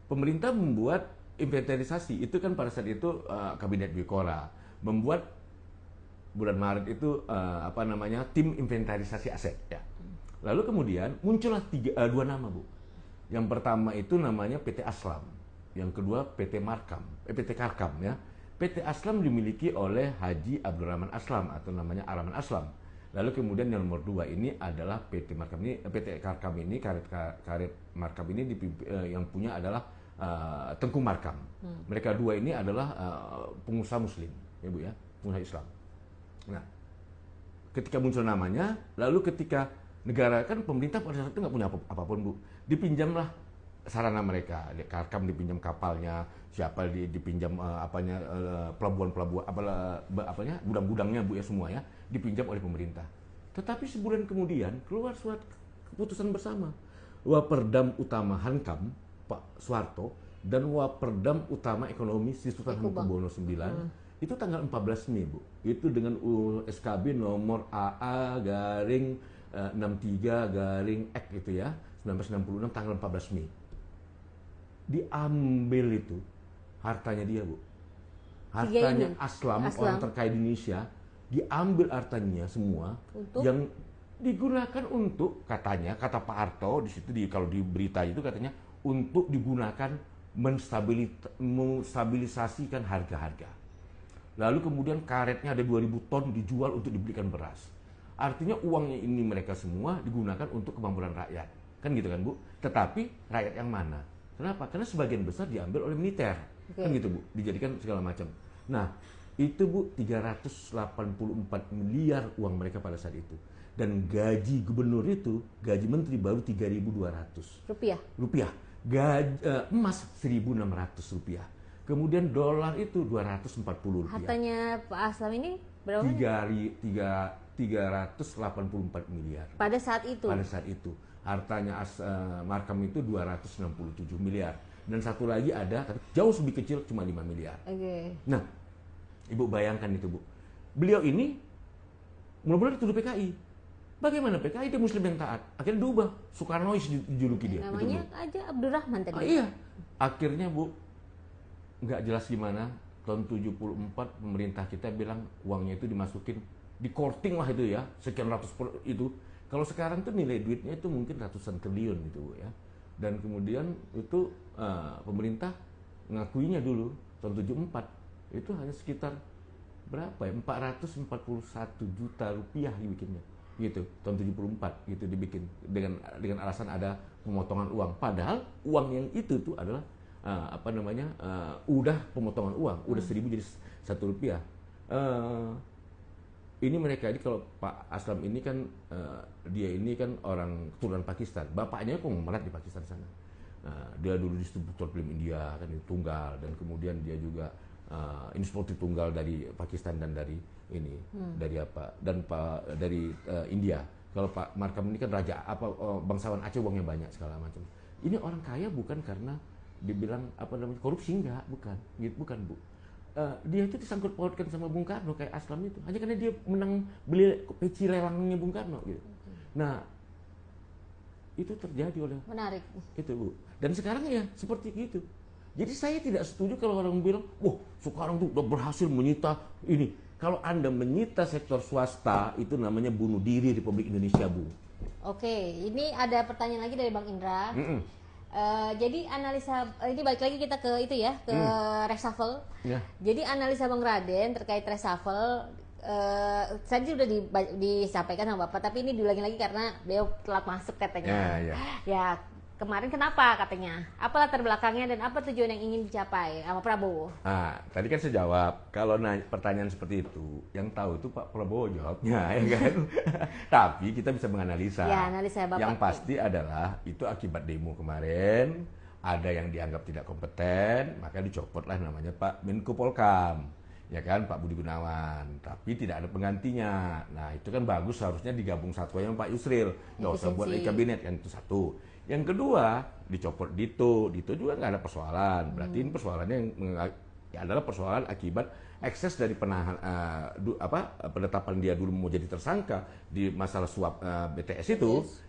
pemerintah membuat inventarisasi. Itu kan pada saat itu Kabinet Bikora membuat bulan Maret itu tim inventarisasi aset ya. Lalu kemudian muncullah dua nama, Bu. Yang pertama itu namanya PT Aslam, yang kedua PT Karkam ya. PT Aslam dimiliki oleh Haji Abdurrahman Aslam atau namanya Arahman Aslam. Lalu kemudian yang nomor 2 ini adalah PT Karkam ini, Karet Markam ini yang punya adalah Tengku Markam. Mereka dua ini adalah pengusaha Muslim, ya Bu ya, pengusaha Islam. Nah, ketika muncul namanya, lalu ketika negara kan pemerintah pada saat itu nggak punya apapun, Bu, dipinjamlah sarana mereka. Karkam dipinjam kapalnya, siapa dipinjam pelabuhan-pelabuhan gudang-gudangnya, Bu ya, semua ya dipinjam oleh pemerintah. Tetapi sebulan kemudian keluar surat keputusan bersama Waperdam Utama Hankam Pak Soeharto dan Waperdam Utama Ekonomi Sri Sultan Hamengkubuwono IX itu tanggal 14 Mei, Bu. Itu dengan SKB nomor AA garing 63 garing X gitu ya, 1966 tanggal 14 Mei. Diambil itu hartanya dia, Bu. Hartanya Aslam, orang terkaya di Indonesia, diambil hartanya semua yang digunakan untuk, katanya, kata Pak Harto di situ, kalau di berita itu katanya untuk digunakan menstabilisasikan harga-harga. Lalu kemudian karetnya ada 2000 ton dijual untuk dibelikan beras. Artinya uangnya ini mereka semua digunakan untuk kemakmuran rakyat. Kan gitu kan, Bu? Tetapi rakyat yang mana? Kenapa? Karena sebagian besar diambil oleh militer. Kan gitu, Bu? Dijadikan segala macam. Nah, itu, Bu, 384 miliar uang mereka pada saat itu. Dan gaji gubernur itu, gaji menteri baru 3.200 rupiah. Emas 1.600 rupiah. Kemudian dolar itu 240 rupiah. Hartanya Pak Aslam ini berapa? 384 miliar. Pada saat itu? Pada saat itu. Hartanya Markam itu 267 miliar. Dan satu lagi ada, tapi jauh lebih kecil, cuma 5 miliar. Nah, Ibu bayangkan itu, Bu. Beliau ini mula-mula dituduh PKI. Bagaimana PKI? Dia Muslim yang taat. Akhirnya diubah. Soekarnois dijuluki dia. Namanya gitu, aja Abdurrahman tadi. Iya. Akhirnya, Bu, nggak jelas gimana, tahun 74 pemerintah kita bilang uangnya itu dimasukin, di korting lah itu ya, sekian ratus itu. Kalau sekarang tuh nilai duitnya itu mungkin ratusan triliun gitu, Bu ya. Dan kemudian itu pemerintah ngakuinya dulu, tahun 74, itu hanya sekitar berapa ya, 441 juta rupiah dibikinnya. Gitu, tahun 74 gitu dibikin dengan alasan ada pemotongan uang. Padahal uang yang itu tuh adalah udah pemotongan uang, udah 1.000 jadi 1 rupiah. Ini mereka ini, kalau Pak Aslam ini kan dia ini kan orang keturunan Pakistan, bapaknya konglomerat di Pakistan sana. Dia dulu distributor film India kan, tunggal, dan kemudian dia juga inspektur tunggal dari Pakistan dan dari ini dari India. Kalau Pak Markam ini kan raja bangsawan Aceh, uangnya banyak segala macam. Ini orang kaya bukan karena dibilang korupsi, enggak, bukan, Bu. Dia itu disangkut pautkan sama Bung Karno kayak Aslam itu hanya karena dia menang beli peci lelangnya Bung Karno gitu. Nah, itu terjadi oleh menarik itu, Bu. Dan sekarang ya seperti itu. Jadi saya tidak setuju kalau orang bilang, wah sekarang tuh udah berhasil menyita ini. Kalau Anda menyita sektor swasta, itu namanya bunuh diri Republik Indonesia, Bu. Oke, ini ada pertanyaan lagi dari Bang Indra. Jadi analisa, ini balik lagi kita ke itu ya, ke reshuffle. Yeah. Jadi analisa Bang Raden terkait reshuffle, tadi sudah disampaikan sama Bapak, tapi ini diulangi lagi karena beliau telat masuk katanya. Ya, kemarin kenapa katanya? Apa latar belakangnya dan apa tujuan yang ingin dicapai sama Prabowo? Tadi kan saya jawab, kalau pertanyaan seperti itu, yang tahu itu Pak Prabowo jawabnya, ya kan? Tapi kita bisa menganalisa. Ya, analisa Bapak. Yang pasti adalah itu akibat demo kemarin, ada yang dianggap tidak kompeten, maka dicopotlah namanya Pak Menko Polkam, ya kan, Pak Budi Gunawan. Tapi tidak ada penggantinya. Nah, itu kan bagus, harusnya digabung satu sama Pak Yusril, nggak usah buat lagi kabinet, kan, itu satu. Yang kedua, dicopot Dito juga nggak ada persoalan. Berarti ini persoalannya adalah persoalan akibat ekses dari penetapan dia dulu mau jadi tersangka di masalah suap BTS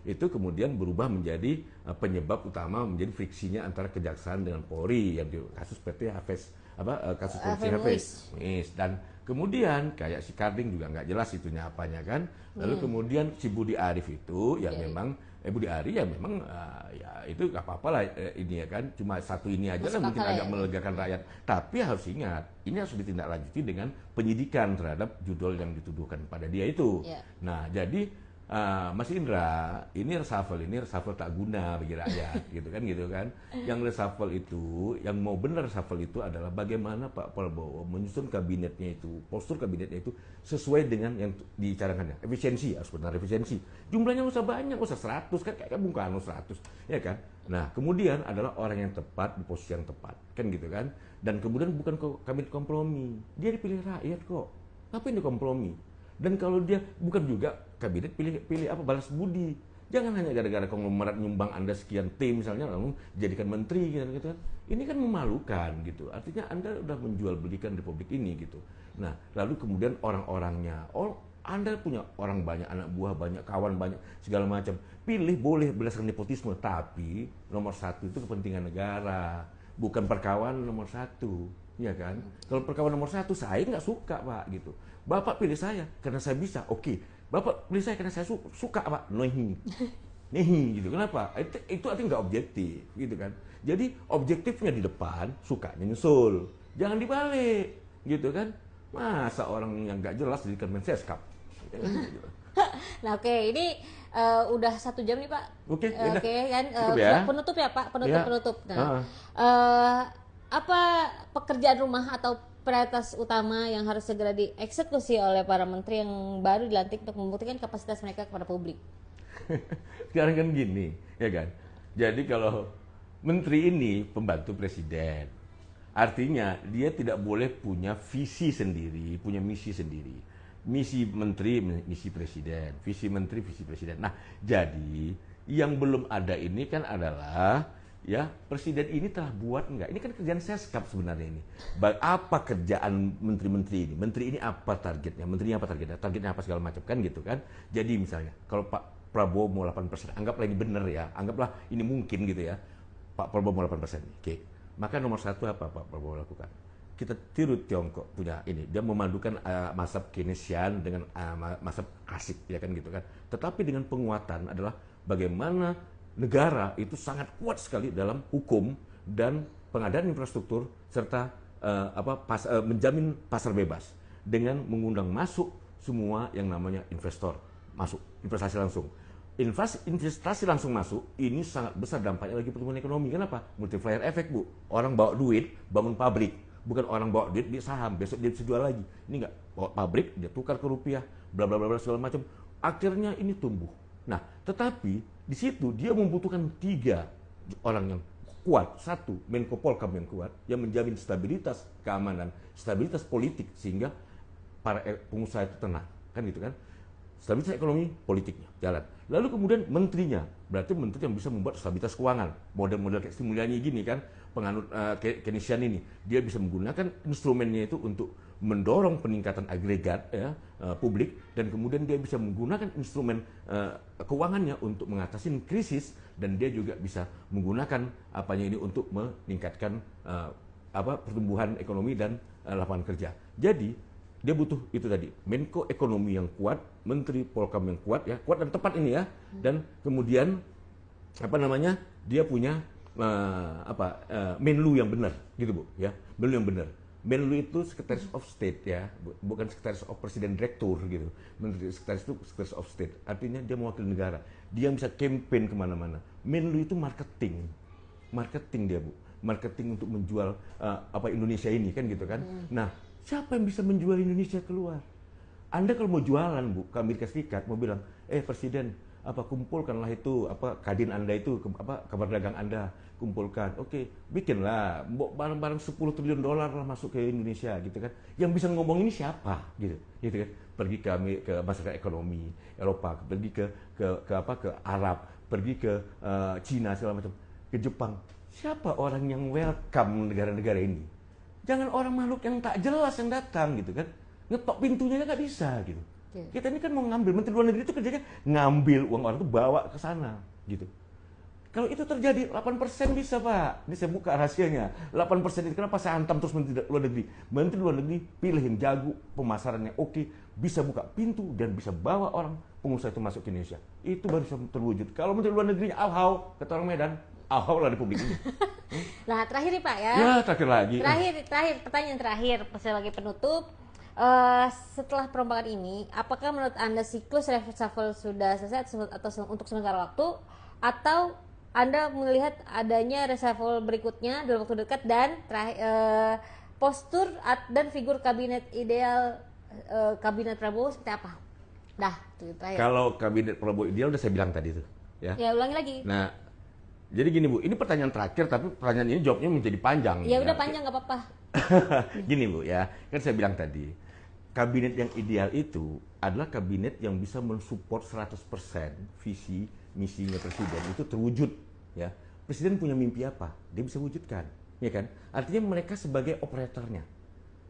itu kemudian berubah menjadi penyebab utama, menjadi friksinya antara kejaksaan dengan Polri yang di kasus PT Hafiz kasus korupsi Hafiz. Dan kemudian kayak si Karding juga nggak jelas itunya apanya kan. Lalu kemudian si Budi Arif itu ya memang Budi Ari ya memang ya itu nggak apa-apa lah ini ya kan, cuma satu ini aja lah mungkin agak melegakan rakyat. Tapi harus ingat, ini harus ditindaklanjuti dengan penyidikan terhadap judul yang dituduhkan pada dia itu. Nah jadi Mas Indra, ini reshuffle tak guna bagi rakyat, gitu kan. Yang reshuffle itu, yang mau benar reshuffle itu adalah bagaimana Pak Prabowo menyusun kabinetnya itu, postur kabinetnya itu sesuai dengan yang dicarakannya. Efisiensi, harus benar efisiensi. Jumlahnya nggak usah banyak, nggak usah 100 kan, kayak Bung Karno 100, ya kan. Nah kemudian adalah orang yang tepat di posisi yang tepat, kan gitu kan. Dan kemudian bukan kabinet kompromi, dia dipilih rakyat kok. Ngapain dikompromi? Dan kalau dia bukan juga kabinet pilih apa balas budi. Jangan hanya gara-gara konglomerat nyumbang Anda sekian T misalnya lalu jadikan menteri gitu kan. Ini kan memalukan gitu. Artinya Anda udah menjual belikan republik ini gitu. Nah, lalu kemudian orang-orangnya, Anda punya orang banyak, anak buah banyak, kawan banyak, segala macam. Pilih boleh berdasarkan nepotisme, tapi nomor satu itu kepentingan negara, bukan perkawan nomor satu. Ya kan? Kalau perkawan nomor satu, saya nggak suka Pak gitu. Bapak pilih saya karena saya bisa, oke. Bapak pilih saya karena saya suka Pak, nehi gitu. Kenapa? Itu artinya nggak objektif, gitu kan? Jadi objektifnya di depan, sukanya nyusul, jangan dibalik, gitu kan? Masa orang yang nggak jelas jadi Menseskap? Nah ini udah 1 jam nih Pak. Oke kan ya? Penutup ya Pak, penutup. Nah, apa pekerjaan rumah atau prioritas utama yang harus segera dieksekusi oleh para menteri yang baru dilantik untuk membuktikan kapasitas mereka kepada publik? Sekarang kan gini, ya kan? Jadi kalau menteri ini pembantu presiden, artinya dia tidak boleh punya visi sendiri, punya misi sendiri. Misi menteri, misi presiden, visi menteri, visi presiden. Nah, jadi yang belum ada ini kan adalah ya presiden ini telah buat enggak? Ini kan kerjaan Seskap sebenarnya ini. Apa kerjaan menteri-menteri ini? Menteri ini apa targetnya? Menterinya apa targetnya? Targetnya apa segala macam kan gitu kan? Jadi misalnya kalau Pak Prabowo mau 8%, anggaplah ini benar ya, anggaplah ini mungkin gitu ya. Pak Prabowo mau 8%. Oke. Maka nomor satu apa Pak Prabowo lakukan? Kita tiru Tiongkok punya ini. Dia memadukan mazhab Keynesian dengan mazhab klasik ya kan gitu kan. Tetapi dengan penguatan adalah bagaimana negara itu sangat kuat sekali dalam hukum dan pengadaan infrastruktur serta menjamin pasar bebas dengan mengundang masuk semua yang namanya investor masuk, investasi langsung. Investasi langsung masuk ini sangat besar dampaknya bagi pertumbuhan ekonomi. Kenapa? Multiplier effect Bu. Orang bawa duit bangun pabrik, bukan orang bawa duit di saham besok dia bisa jual lagi. Ini enggak, bawa pabrik dia tukar ke rupiah, bla bla bla segala macam. Akhirnya ini tumbuh. Nah, tetapi di situ dia membutuhkan 3 orang yang kuat. 1, Menko Polkam yang kuat, yang menjamin stabilitas keamanan, stabilitas politik sehingga para pengusaha itu tenang, kan gitu kan? Stabilitas ekonomi, politiknya jalan. Lalu kemudian menterinya, berarti menteri yang bisa membuat stabilitas keuangan, model-model kayak Sri Mulyani gini kan, penganut Keynesian ini, dia bisa menggunakan instrumennya itu untuk mendorong peningkatan agregat ya, publik, dan kemudian dia bisa menggunakan instrumen keuangannya untuk mengatasi krisis, dan dia juga bisa menggunakan apanya ini untuk meningkatkan pertumbuhan ekonomi dan lapangan kerja. Jadi dia butuh itu tadi, Menko Ekonomi yang kuat, Menteri Polkam yang kuat ya, kuat dan tepat ini ya, dan kemudian dia punya Menlu yang benar gitu Bu ya, Menlu yang benar. Menlu itu Secretary of State ya, bukan Secretary of Presiden Direktur gitu. Menteri Sekretaris itu Secretary of State, artinya dia mewakili negara. Dia bisa campaign kemana-mana. Menlu itu marketing dia Bu, marketing untuk menjual Indonesia ini kan gitu kan. Nah, siapa yang bisa menjual Indonesia keluar? Anda kalau mau jualan Bu ke Amerika Serikat, mau bilang, Presiden, kumpulkanlah itu kadin Anda itu, kabar dagang Anda, kumpulkan. Oke, bikinlah barang-barang 10 triliun dolar lah masuk ke Indonesia gitu kan. Yang bisa ngomong ini siapa gitu kan. Pergi ke masyarakat ekonomi Eropa, pergi ke Arab, pergi ke Cina segala macam, ke Jepang. Siapa orang yang welcome negara-negara ini? Jangan orang makhluk yang tak jelas yang datang gitu kan. Ngetok pintunya nggak bisa gitu. Kita ini kan mau ngambil, Menteri Luar Negeri itu kerjanya ngambil uang orang itu bawa ke sana gitu. Kalau itu terjadi 8% bisa Pak. Ini saya buka rahasianya. 8% itu kenapa saya hantam terus Menteri Luar Negeri. Menteri Luar Negeri pilih yang jago, pemasarannya oke, bisa buka pintu dan bisa bawa orang pengusaha itu masuk ke Indonesia. Itu baru bisa terwujud. Kalau Menteri Luar Negerinya alhau, kata orang Medan, alhau lah Republik ini. Nah, terakhir nih Pak ya. Ya, terakhir lagi. Terakhir, pertanyaan terakhir sebagai penutup. Setelah perombakan ini, apakah menurut Anda siklus reshuffle sudah selesai atau untuk sementara waktu, atau Anda melihat adanya reshuffle berikutnya dalam waktu dekat, dan postur dan figur kabinet ideal kabinet Prabowo seperti apa? Dah, itu terakhir. Kalau kabinet Prabowo ideal udah saya bilang tadi tuh, ya. Ya, ulangi lagi. Nah, jadi gini Bu, ini pertanyaan terakhir tapi pertanyaan ini jawabnya menjadi panjang. Ya udah panjang nggak apa-apa. Gini Bu ya, kan saya bilang tadi, kabinet yang ideal itu adalah kabinet yang bisa mensupport 100% visi misinya presiden itu terwujud, ya. Presiden punya mimpi apa? Dia bisa wujudkan, ya kan? Artinya mereka sebagai operatornya.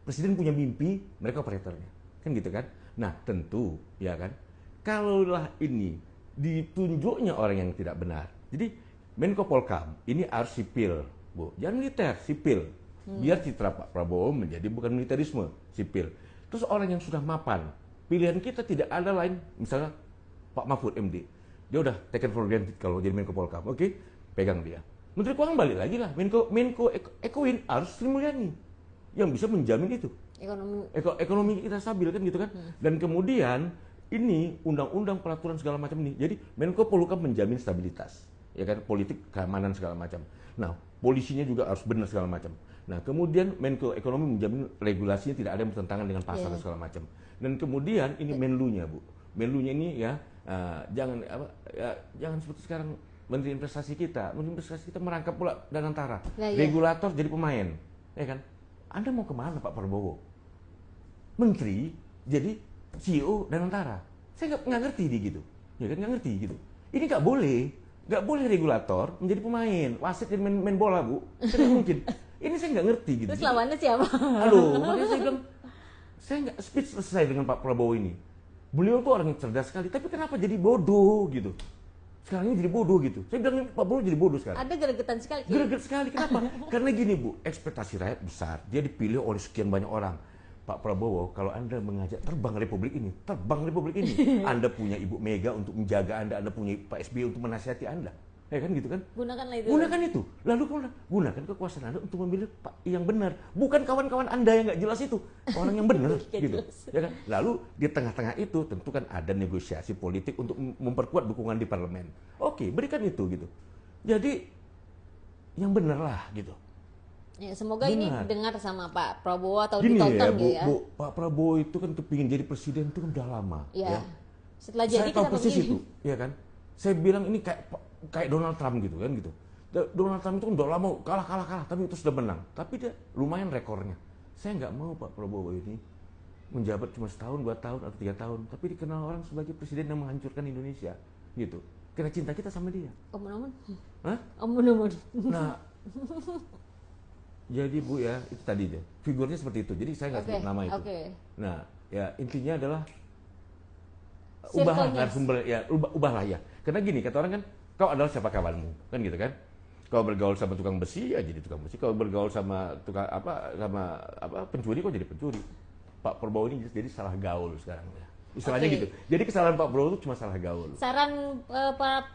Presiden punya mimpi, mereka operatornya. Kan gitu kan? Nah, tentu, ya kan? Kalaulah ini ditunjuknya orang yang tidak benar. Jadi Menko Polkam ini harus sipil, Bu. Jangan militer, sipil. Biar citra Pak Prabowo menjadi bukan militerisme, sipil. Terus orang yang sudah mapan, pilihan kita tidak ada lain, misalnya Pak Mahfud MD. Dia udah taken for granted kalau jadi Menko Polkam. Oke, pegang dia. Menteri Keuangan balik lagi lah, Menko Ekoin harus Sri Mulyani yang bisa menjamin itu. Ekonomi kita stabil kan gitu kan. Dan kemudian ini undang-undang peraturan segala macam ini. Jadi Menko Polhukam menjamin stabilitas, ya kan, politik keamanan segala macam. Nah, polisinya juga harus benar segala macam. Nah, kemudian Menko Ekonomi menjamin regulasinya tidak ada yang bertentangan dengan pasar dan segala macam. Dan kemudian ini Menlunya, Bu. Menlunya ini ya jangan seperti sekarang Menteri Investasi kita. Menteri Investasi kita merangkap pula Danantara. Regulator jadi pemain, ya kan? Anda mau kemana Pak Prabowo? Menteri jadi CEO Danantara. Saya nggak ngerti di gitu, ya kan, nggak ngerti gitu. Ini nggak boleh regulator menjadi pemain, wasit jadi main bola Bu. Tidak mungkin. Ini saya nggak ngerti gitu. Terus lawannya siapa? Aduh, makanya saya bilang saya nggak speech selesai dengan Pak Prabowo ini. Beliau tuh orang yang cerdas sekali, tapi kenapa jadi bodoh gitu? Sekarang ini jadi bodoh gitu. Saya bilang Pak Prabowo jadi bodoh sekarang. Ada gregetan sekali. Greget sekali. Kenapa? Karena gini Bu, ekspektasi rakyat besar. Dia dipilih oleh sekian banyak orang. Pak Prabowo, kalau Anda mengajak terbang Republik ini, Anda punya Ibu Mega untuk menjaga Anda punya Pak SBY untuk menasihati Anda. Ya kan gitu kan? Gunakanlah itu. Gunakan itu. Lalu gunakan kekuasaan Anda untuk memilih Pak yang benar. Bukan kawan-kawan Anda yang nggak jelas itu. Orang yang benar gitu. Ya kan? Lalu di tengah-tengah itu tentu kan ada negosiasi politik untuk memperkuat dukungan di parlemen. Oke, berikan itu gitu. Jadi yang benar lah gitu. Ya, semoga ini dengar sama Pak Prabowo atau gini ditonton ya, gitu ya. Bu, Pak Prabowo itu kan kepingin jadi presiden itu kan udah lama. Ya. Setelah jadi saya tahu persis itu, ya kan? Saya bilang ini kayak Donald Trump gitu kan gitu. Donald Trump itu kan udah lama kalah, tapi itu sudah menang. Tapi dia lumayan rekornya. Saya nggak mau Pak Prabowo ini menjabat cuma setahun, 2 tahun, atau 3 tahun, tapi dikenal orang sebagai presiden yang menghancurkan Indonesia, gitu. Karena cinta kita sama dia. Omong-omong. Hah? Omong-omong. Nah, jadi Bu ya, itu tadi deh. Figurnya seperti itu. Jadi saya nggak sebut nama itu. Nah, ya intinya adalah ubahlah narasumber ya, ubahlah ya. Karena gini, kata orang kan, kau adalah siapa kawanmu, kan gitu kan? Kau bergaul sama tukang besi, ya jadi tukang besi. Kau bergaul sama tukang sama pencuri, kau jadi pencuri. Pak Prabowo ini jadi salah gaul sekarang ya. Istilahnya gitu. Jadi kesalahan Pak Prabowo itu cuma salah gaul. Saran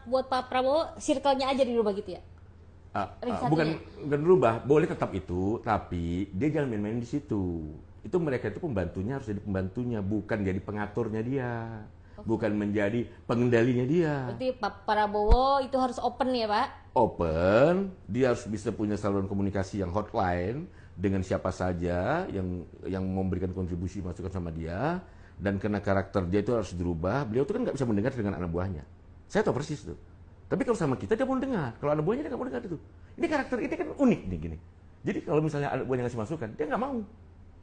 buat Pak Prabowo, circle-nya aja dirubah gitu ya? Bukan berubah, boleh tetap itu, tapi dia jangan main-main di situ. Itu mereka itu pembantunya harus jadi pembantunya, bukan jadi pengaturnya dia. Bukan menjadi pengendalinya dia. Berarti Pak Prabowo itu harus open ya Pak? Open, dia harus bisa punya saluran komunikasi yang hotline dengan siapa saja yang memberikan kontribusi masukan sama dia, dan karena karakter dia itu harus dirubah. Beliau itu kan nggak bisa mendengar dengan anak buahnya. Saya tahu persis tuh. Tapi kalau sama kita dia mau dengar, kalau anak buahnya dia nggak mau dengar itu. Ini karakter ini kan unik nih gini. Jadi kalau misalnya anak buahnya ngasih masukan, dia nggak mau,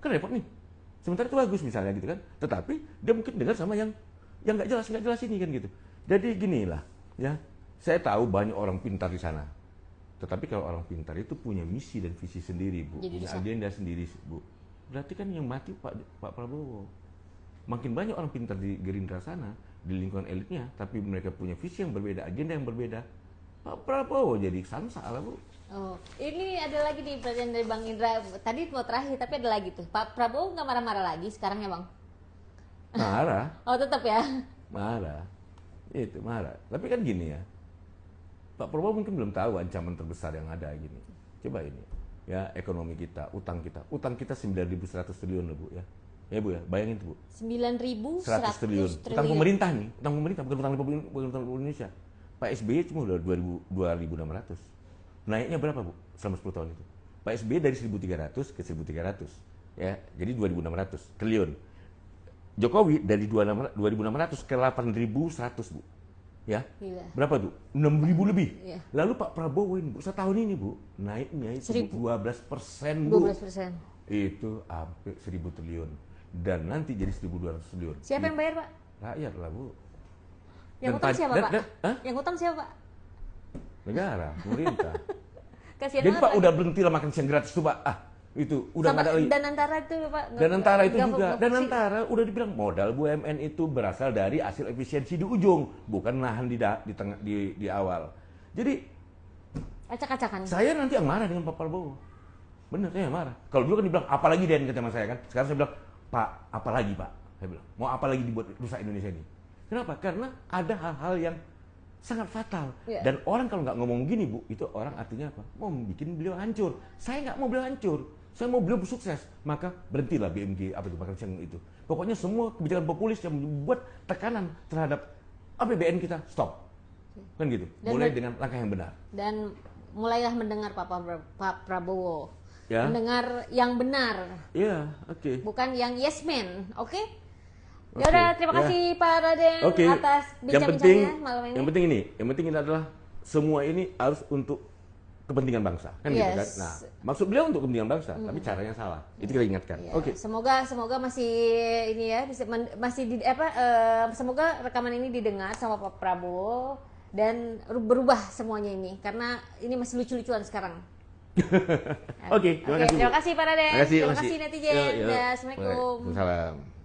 kan repot nih. Sementara itu bagus misalnya gitu kan. Tetapi dia mungkin dengar sama yang nggak jelas ini kan gitu. Jadi ginilah ya, saya tahu banyak orang pintar di sana, tetapi kalau orang pintar itu punya misi dan visi sendiri Bu, punya agenda sendiri Bu. Berarti kan yang mati Pak Prabowo. Makin banyak orang pintar di Gerindra sana, di lingkungan elitnya, tapi mereka punya visi yang berbeda, agenda yang berbeda, Pak Prabowo jadi samsa lah Bu. Oh, ini ada lagi nih pertanyaan dari Bang Indra. Tadi mau terakhir, tapi ada lagi tuh. Pak Prabowo nggak marah-marah lagi sekarang ya Bang? Marah, Oh tetap ya. marah, itu marah. Tapi kan gini ya, Pak Prabowo mungkin belum tahu ancaman terbesar yang ada gini. Coba ini, ya ekonomi kita, utang kita 9.100 triliun loh Bu ya. Ya Bu ya, bayangin tuh Bu. 9.100 triliun. Utang pemerintah nih, utang pemerintah bukan utang Indonesia. Pak SBY cuma udah 2.600. Naiknya berapa Bu selama 10 tahun itu? Pak SBY dari 1.300 ke 1.300. Ya, jadi 2.600 triliun. Jokowi dari 2.600 ke 8.100 Bu. Ya, Gila. berapa tuh? 6.000 lebih. Iya. Lalu Pak Prabowo ini Bu, setahun ini Bu, naiknya itu 12% Bu. 12%. Itu hampir 1.000 triliun. Dan nanti jadi 1.200 triliun. Siapa yang bayar Pak? Rakyat lah Bu. Yang utang siapa Pak? Hah? Yang utang siapa Pak? Negara, pemerintah. Kasihan Jadi banget Pak lagi. udah berhenti lah makan siang gratis tuh Pak. Itu udah nggak ada lagi. Dan antara itu Pak. Dan antara itu nggak juga. fokus Dan sih. antara udah dibilang modal BUMN itu berasal dari hasil efisiensi di ujung, bukan nahan di tengah di awal. Jadi Acak-acakan. saya nanti yang marah dengan Pak Prabowo. Bener, saya yang marah. Kalau dulu kan dibilang apalagi Den kata sama saya kan. Sekarang saya bilang, Pak, apalagi Pak? Saya bilang, mau apa lagi dibuat rusak Indonesia ini? Kenapa? Karena ada hal-hal yang sangat fatal. Iya. Dan orang kalau nggak ngomong gini Bu, itu orang artinya apa? Mau bikin beliau hancur. Saya nggak mau beliau hancur. Saya mau beliau sukses. Maka berhentilah BMG apa itu makan siang itu. Pokoknya semua kebijakan populis yang membuat tekanan terhadap APBN kita stop. Kan gitu. Dan Mulai dengan langkah yang benar. Dan mulailah mendengar Pak Prabowo. Ya. Mendengar yang benar, Iya, oke. bukan yang yes man, oke? Oke, Ya udah, terima ya. kasih Pak Raden Oke. atas Yang penting, bincang-bincangnya malam ini. yang penting ini adalah semua ini harus untuk kepentingan bangsa, kan gitu Yes. kan? Nah, maksud beliau untuk kepentingan bangsa, tapi caranya salah. Itu kita ingatkan. Ya, Oke. semoga masih ini ya masih semoga rekaman ini didengar sama Pak Prabowo dan berubah semuanya ini karena ini masih lucu-lucuan sekarang. Oke, terima kasih, Bu. Terima kasih Pak Raden. Terima kasih, Terima kasih netizen. Yuk, yuk. Dan Assalamualaikum. Waalaikumsalam.